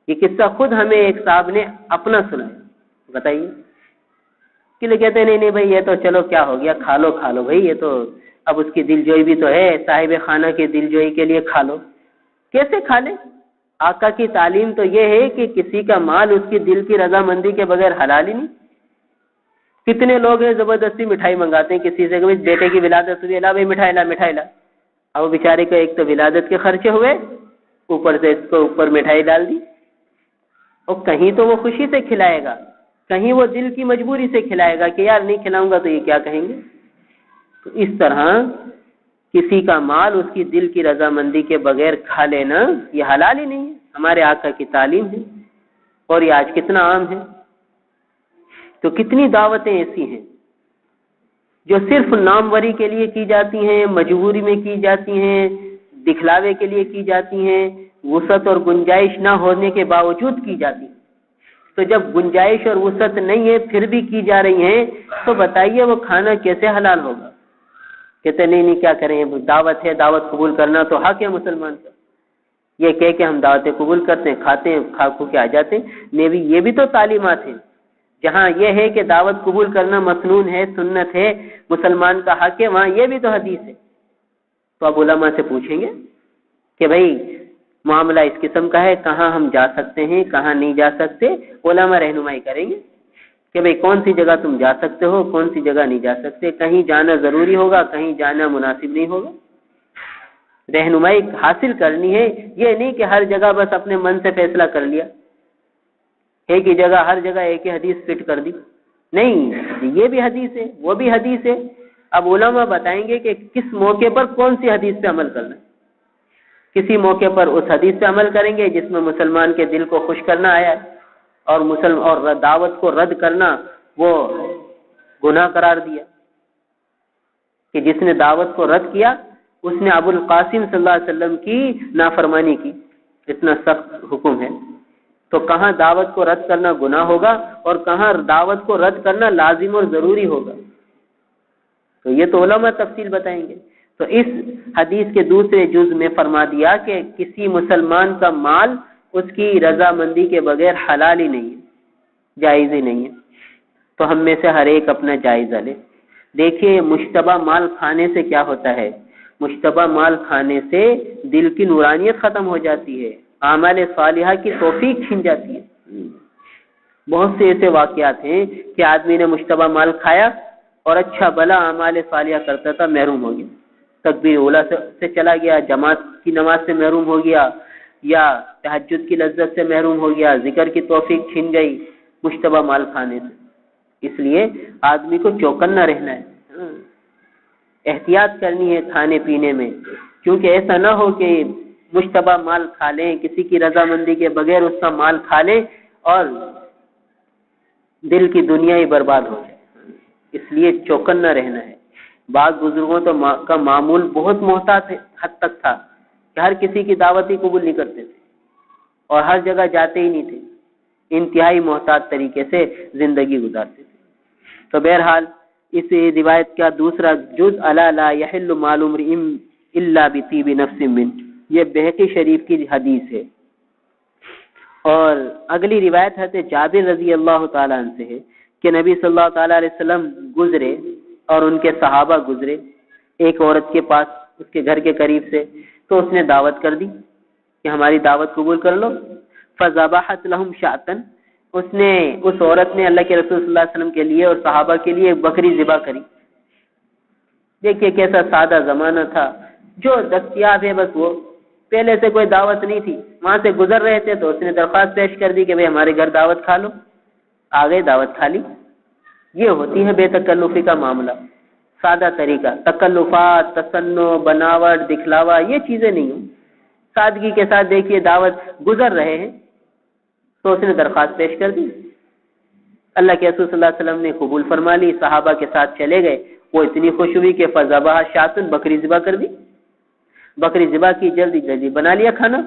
یہ قصہ خود ہمیں ایک صاحب نے اپنا سنا ہے، بتائیے کہ لوگ کہتے ہیں نہیں نہیں بھائی یہ تو چلو کیا ہو گیا، کھا لو بھائی، یہ تو اب اس کی دل جوئی بھی تو ہے، صاحب خانہ کی دل جوئی کے لیے کھا لو۔ کیسے کھا لیں؟ آقا کی تعلیم تو یہ ہے کہ کسی کا مال اس کی دل کی رضامندی کے بغیر حلال ہی نہیں۔ کتنے لوگ ہیں زبردستی مٹھائی منگاتے ہیں کسی سے کہ بیٹے کی ولادت ہوئی، لا بھائی مٹھائی لا، اب وہ بیچارے کو ایک تو ولادت کے خرچے ہوئے، اوپر سے اس کو اوپر مٹھائی ڈال دی، اور کہیں تو وہ خوشی سے کھلائے گا، کہیں وہ دل کی مجبوری سے کھلائے گا کہ یار نہیں کھلاؤں گا تو یہ کیا کہیں گے۔ تو اس طرح کسی کا مال اس کی دل کی رضامندی کے بغیر کھا لینا یہ حلال ہی نہیں ہے، ہمارے آقا کی تعلیم ہے، اور یہ آج کتنا عام ہے۔ تو کتنی دعوتیں ایسی ہیں جو صرف ناموری کے لیے کی جاتی ہیں، مجبوری میں کی جاتی ہیں، دکھلاوے کے لیے کی جاتی ہیں، وسعت اور گنجائش نہ ہونے کے باوجود کی جاتی ہیں۔ تو جب گنجائش اور وسعت نہیں ہے پھر بھی کی جا رہی ہیں تو بتائیے وہ کھانا کیسے حلال ہوگا؟ کہتے نہیں کیا کریں، دعوت ہے، دعوت قبول کرنا تو حق ہے مسلمان کا، یہ کہہ کے ہم دعوتیں قبول کرتے ہیں، کھاتے ہیں، کھا کھو کے آ جاتے ہیں۔ یہ بھی تو تعلیمات ہیں، جہاں یہ ہے کہ دعوت قبول کرنا مسنون ہے، سنت ہے، مسلمان کا حق ہے، وہاں یہ بھی تو حدیث ہے۔ تو اب علماء سے پوچھیں گے کہ بھائی معاملہ اس قسم کا ہے، کہاں ہم جا سکتے ہیں، کہاں نہیں جا سکتے، علماء رہنمائی کریں گے کہ بھئی کون سی جگہ تم جا سکتے ہو، کون سی جگہ نہیں جا سکتے، کہیں جانا ضروری ہوگا، کہیں جانا مناسب نہیں ہوگا۔ رہنمائی حاصل کرنی ہے، یہ نہیں کہ ہر جگہ بس اپنے من سے فیصلہ کر لیا، ایک ہی جگہ ہر جگہ ایک ہی حدیث فٹ کر دی، نہیں، یہ بھی حدیث ہے وہ بھی حدیث ہے۔ اب علماء بتائیں گے کہ کس موقع پر کون سی حدیث پہ عمل کرنا ہے۔ کسی موقع پر اس حدیث پہ عمل کریں گے جس میں مسلمان کے دل کو خوش کرنا آیا ہے، اور دعوت کو رد کرنا وہ گناہ قرار دیا، کہ جس نے دعوت کو رد کیا اس نے ابو القاسم صلی اللہ علیہ وسلم کی نافرمانی کی، اتنا سخت حکم ہے۔ تو کہاں دعوت کو رد کرنا گناہ ہوگا اور کہاں دعوت کو رد کرنا لازم اور ضروری ہوگا، تو یہ تو علماء تفصیل بتائیں گے۔ تو اس حدیث کے دوسرے جز میں فرما دیا کہ کسی مسلمان کا مال اس کی رضامندی کے بغیر حلال ہی نہیں ہے، جائز ہی نہیں ہے۔ تو ہم میں سے ہر ایک اپنا جائزہ لے، دیکھیے مشتبہ مال کھانے سے کیا ہوتا ہے۔ مشتبہ مال کھانے سے دل کی نورانیت ختم ہو جاتی ہے، اعمال صالحہ کی توفیق چھن جاتی ہے۔ بہت سے ایسے واقعات ہیں کہ آدمی نے مشتبہ مال کھایا اور اچھا بھلا اعمال صالحہ کرتا تھا، محروم ہو گیا، تکبیر اولیٰ سے چلا گیا، جماعت کی نماز سے محروم ہو گیا، یا تہجد کی لذت سے محروم ہو گیا، ذکر کی توفیق چھن گئی مشتبہ مال کھانے سے۔ اس لیے آدمی کو چوکنا رہنا ہے، احتیاط کرنی ہے کھانے پینے میں، کیونکہ ایسا نہ ہو کہ مشتبہ مال کھا لیں، کسی کی رضامندی کے بغیر اس کا مال کھا لیں اور دل کی دنیا ہی برباد ہو جائے۔ اس لیے چوکنا رہنا ہے۔ بعض بزرگوں کا معمول بہت محتاط حد تک تھا کہ ہر کسی کی دعوت ہی قبول نہیں کرتے تھے اور ہر جگہ جاتے ہی نہیں تھے، انتہائی محتاط طریقے سے زندگی گزارتے تھے۔ تو بہرحال اس روایت کا دوسرا جز الا لا یحل مال امرئ الا بطیب نفس من، یہ بہقی شریف کی حدیث ہے۔ اور اگلی روایت حضرت جابر رضی اللہ تعالیٰ عنہ سے ہے کہ نبی صلی اللہ تعالیٰ علیہ وسلم گزرے اور ان کے صحابہ گزرے ایک عورت کے پاس، اس کے گھر کے قریب سے، تو اس نے دعوت کر دی کہ ہماری دعوت قبول کر لو۔ فذبحت لهم شاة، اس عورت نے اللہ کے رسول صلی اللہ علیہ وسلم کے لیے اور صحابہ کے لیے ایک بکری ذبح کری۔ دیکھیے کیسا سادہ زمانہ تھا، جو دستیاب ہے بس وہ، پہلے سے کوئی دعوت نہیں تھی، وہاں سے گزر رہے تھے تو اس نے درخواست پیش کر دی کہ بھئی ہمارے گھر دعوت کھا لو، آ گئے دعوت کھا لی۔ یہ ہوتی ہے بے تکلفی کا معاملہ، سادہ طریقہ، تکلفات، تصنع، بناوٹ، دکھلاوا، یہ چیزیں نہیں ہوں، سادگی کے ساتھ دیکھیے دعوت گزر رہے ہیں تو اس نے درخواست پیش کر دی، اللہ کے رسول صلی اللہ علیہ وسلم نے قبول فرما لی، صحابہ کے ساتھ چلے گئے، وہ اتنی خوش ہوئی کہ فذبح شاۃ، بکری ذبح کر دی، بکری ذبح کی، جلدی جلدی بنا لیا کھانا،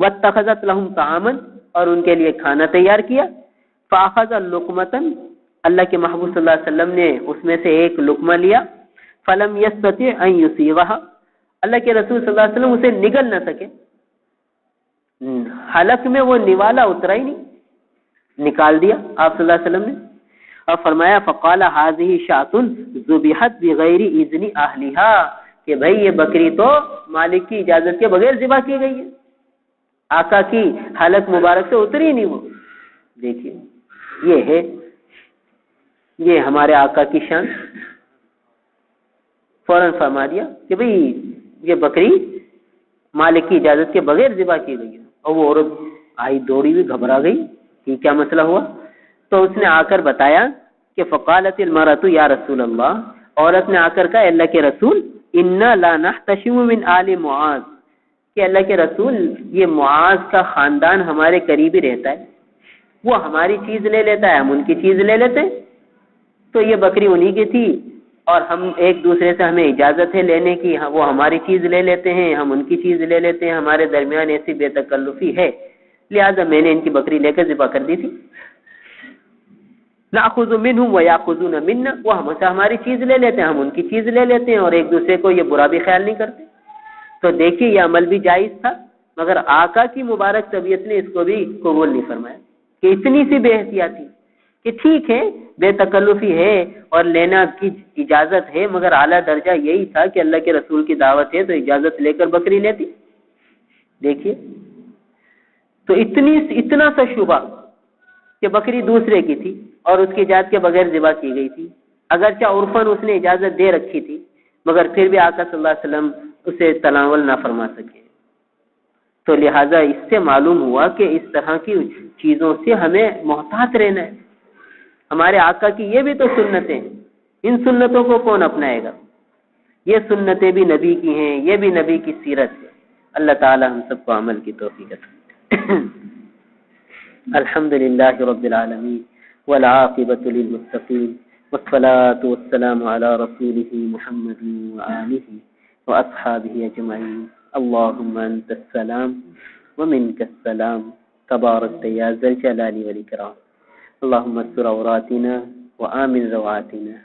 واتخذت لهم طعاما، اور ان کے لیے کھانا تیار کیا، فاخذ لقمۃ، اللہ کے محبوب صلی اللہ علیہ وسلم نے اس میں سے ایک لقمہ لیا، فلم یستطع ان یصیغها، اللہ کے رسول صلی اللہ علیہ وسلم اسے نگل نہ سکے، حلق میں وہ نوالا اترا ہی نہیں، نکال دیا آپ صلی اللہ علیہ وسلم نے، اور فرمایا فقال هذه شاة ذبحت بغیر اذن اهلها، کہ بھائی یہ بکری تو مالک کی اجازت کے بغیر ذبح کی گئی ہے، آقا کی حلق مبارک سے اتری نہیں وہ۔ دیکھیے یہ ہے، یہ ہمارے آقا کی شان، فوراً فرما دیا کہ بھئی یہ بکری مالک کی اجازت کے بغیر ذبح کی گئی ہے۔ اور وہ عورت آئی دوڑی ہوئی، گھبرا گئی کہ کیا مسئلہ ہوا، تو اس نے آ کر بتایا کہ فقالت المرأۃ یا رسول اللہ، عورت نے آ کر کہا اللہ کے رسول انا لا نحتشم من آل معاذ، کہ اللہ کے رسول یہ معاذ کا خاندان ہمارے قریب ہی رہتا ہے، وہ ہماری چیز لے لیتا ہے، ہم ان کی چیز لے لیتے ہیں، تو یہ بکری انہی کی تھی اور ہم ایک دوسرے سے ہمیں اجازت ہے لینے کی، وہ ہماری چیز لے لیتے ہیں، ہم ان کی چیز لے لیتے ہیں، ہمارے درمیان ایسی بے تکلفی ہے، لہذا میں نے ان کی بکری لے کر ذبح کر دی تھی۔ ناخذ منهم وياخذون منا، وہ ہم سے ہماری چیز لے لیتے ہیں، ہم ان کی چیز لے لیتے ہیں، اور ایک دوسرے کو یہ برا بھی خیال نہیں کرتے۔ تو دیکھیے یہ عمل بھی جائز تھا، مگر آقا کی مبارک طبیعت نے اس کو بھی قبول نہیں فرمایا، کہ اتنی سی بے احتیاطی کہ ٹھیک ہے بے تکلفی ہے اور لینا کی اجازت ہے، مگر اعلیٰ درجہ یہی تھا کہ اللہ کے رسول کی دعوت ہے تو اجازت لے کر بکری لیتی۔ دیکھیے تو اتنا سا شبہ کہ بکری دوسرے کی تھی اور اس کی اجازت کے بغیر ذبح کی گئی تھی، اگرچہ عرفاً اس نے اجازت دے رکھی تھی، مگر پھر بھی آقا صلی اللہ علیہ وسلم اسے تناول نہ فرما سکے۔ تو لہٰذا اس سے معلوم ہوا کہ اس طرح کی چیزوں سے ہمیں محتاط رہنا ہے۔ ہمارے آقا کی یہ بھی تو سنتیں ہیں، ان سنتوں کو کون اپنائے گا؟ یہ سنتیں بھی نبی کی ہیں، یہ بھی نبی کی سیرت ہے۔ اللہ تعالی ہم سب کو عمل کی توفیق عطا۔ الحمد للہ رب العالمین والعاقبۃ للمتقین والصلاة والسلام علی رسولہ محمد وآلہ واصحابہ اجمعین۔ اللہم انت السلام ومنک السلام تبارکت یا ذا الجلال والاکرام۔ اللہم استر عوراتنا وآمن روعاتنا،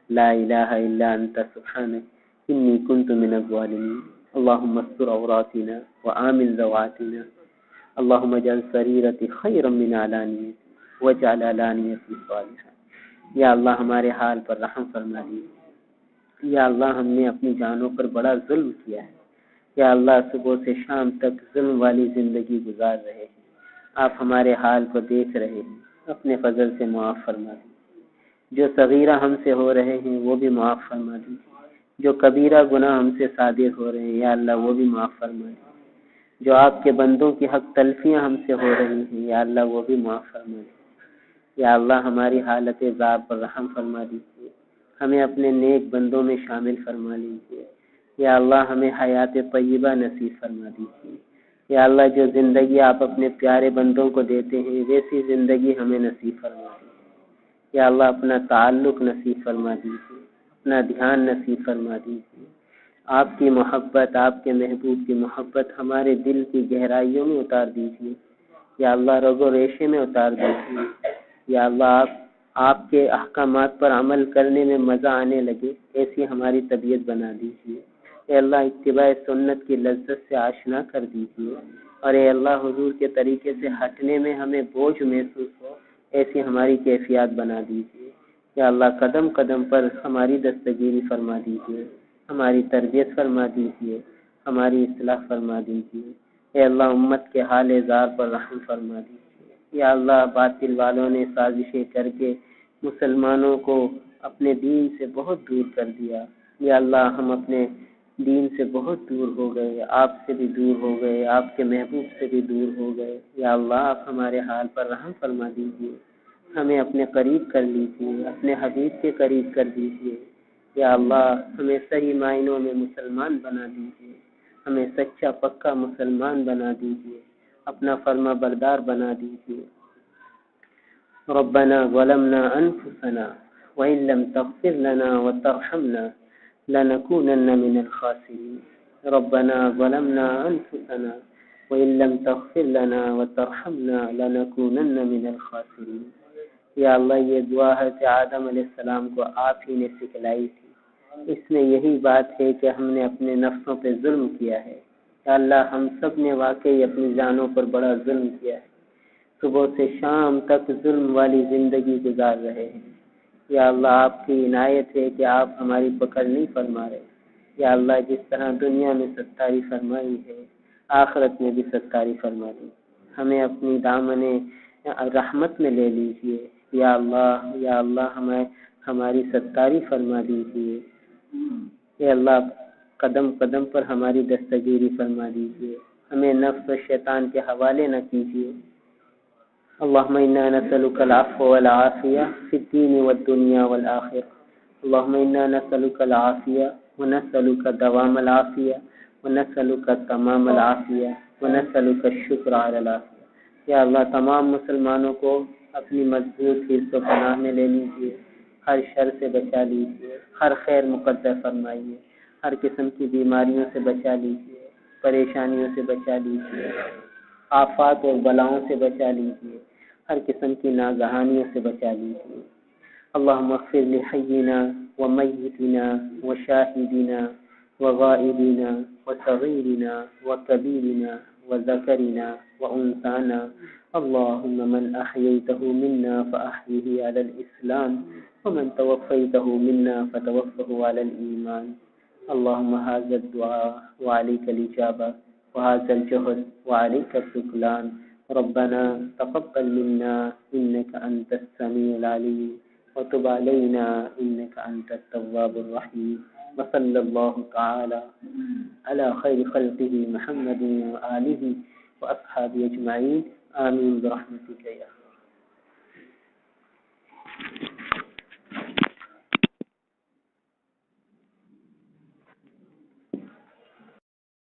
لا الہ الا انت سبحانک انی کنت من الظالمین۔ اللہم استر عوراتنا وآمن روعاتنا، اللہم اجعل سریرتی خیرا من علانیتی واجعل علانیتی صالحا۔ یا اللہ ہمارے حال پر رحم فرما دیجیے۔ یا اللہ ہم نے اپنی جانوں پر بڑا ظلم کیا ہے، یا اللہ صبح سے شام تک ظلم والی زندگی گزار رہے ہیں، آپ ہمارے حال کو دیکھ رہے ہیں، اپنے فضل سے معاف فرما دیجیے۔ جو صغیرہ ہم سے ہو رہے ہیں وہ بھی معاف فرما دیجیے، جو کبیرہ گناہ ہم سے صادر ہو رہے ہیں یا اللہ وہ بھی معاف فرما دیجیے، جو آپ کے بندوں کی حق تلفیاں ہم سے ہو رہی ہیں یا اللہ وہ بھی معاف فرما دیجیے۔ یا اللہ ہماری حالت ذات پر رحم فرما دیجیے، ہمیں اپنے نیک بندوں میں شامل فرما لیجیے۔ یا اللہ ہمیں حیات طیبہ نصیب فرما دیجیے۔ یا اللہ جو زندگی آپ اپنے پیارے بندوں کو دیتے ہیں ویسی زندگی ہمیں نصیب فرما دیجیے۔ یا اللہ اپنا تعلق نصیب فرما دیجیے، اپنا دھیان نصیب فرما دیجیے۔ آپ کی محبت، آپ کے محبوب کی محبت ہمارے دل کی گہرائیوں میں اتار دیجیے۔ یا اللہ رگ و ریشے میں اتار دیجیے۔ یا اللہ آپ کے احکامات پر عمل کرنے میں مزہ آنے لگے ایسی ہماری طبیعت بنا دیجیے۔ اے اللہ اتباع سنت کی لذت سے آشنا کر دیجیے، اور اے اللہ حضور کے طریقے سے ہٹنے میں ہمیں بوجھ محسوس ہو ایسی ہماری کیفیات بنا دیجیے۔ یا اللہ قدم قدم پر ہماری دستگیری فرما دیجیے، ہماری تربیت فرما دیجیے، ہماری اصلاح فرما دیجیے۔ اے اللہ امت کے حال زار پر رحم فرما دیجیے۔ یا اللہ باطل والوں نے سازشیں کر کے مسلمانوں کو اپنے دین سے بہت دور کر دیا۔ یا اللہ ہم اپنے دین سے بہت دور ہو گئے، آپ سے بھی دور ہو گئے، آپ کے محبوب سے بھی دور ہو گئے۔ یا اللہ آپ ہمارے حال پر رحم فرما دیجیے، ہمیں اپنے قریب کر لیجیے، اپنے حبیب کے قریب کر دیجیے۔ یا اللہ ہمیں صحیح معنوں میں مسلمان بنا دیجیے، ہمیں سچا پکا مسلمان بنا دیجیے، اپنا فرما بردار بنا دیجیے۔ ربنا ظلمنا انفسنا وان لم تغفر لنا وترحمنا لنكونن من الخاسرين۔ ربنا ظلمنا انفسنا وان لم تغفر لنا وترحمنا لنكونن من الخاسرين۔ یا اللہ یہ دعا حضرت آدم علیہ السلام کو آپ ہی نے سکھلائی تھی، اس میں یہی بات ہے کہ ہم نے اپنے نفسوں پہ ظلم کیا ہے۔ یا اللہ ہم سب نے واقعی اپنی جانوں پر بڑا ظلم کیا ہے، صبح سے شام تک ظلم والی زندگی گزار رہے ہیں۔ یا اللہ آپ کی عنایت ہے کہ آپ ہماری پکڑ نہیں فرما رہے۔ یا اللہ جس طرح دنیا میں ستاری فرمائی ہے آخرت میں بھی ستاری فرما دی، ہمیں اپنی دامن رحمت میں لے لیجیے۔ یا اللہ ہماری ستاری فرما دیجیے۔ یا اللہ قدم قدم پر ہماری دستگیری فرما دیجیے، ہمیں نفس و شیطان کے حوالے نہ کیجیے۔ اللهم إنا نسألك العفو والعافية في الدين والدنيا والآخرة. اللهم إنا نسألك العافية ونسألك دوام العافية ونسألك تمام العافية ونسألك الشكر على العافية. یا اللہ تمام مسلمانوں کو اپنی مضبوط حفظ و پناہ میں لے لیجیے، ہر شر سے بچا لیجیے، ہر خیر مقدر فرمائیے، ہر قسم کی بیماریوں سے بچا لیجیے، پریشانیوں سے بچا لیجیے، آفات اور بلاؤں سے بچا لیجیے، ہر قسم کی ناگہانیوں سے بچا لیجیے۔ اللہم اغفر لحینا ومیتنا وشاہدنا وغائبنا وصغیرنا وکبیرنا وذکرنا وانثانا، اللہم من احییتہ منا فاحیہ علی الاسلام ومن توفیتہ منا فتوفہ علی الایمان۔ اللہم هذا الدعاء وعلیک الاجابہ وهذا الجهد وعليك التكلان، ربنا تقبل منا إنك أنت السميع العليم وتب علينا إنك أنت التواب الرحيم، وصلى الله تعالى على خير خلقه محمد وآله وأصحابه أجمعين، آمين برحمتك يا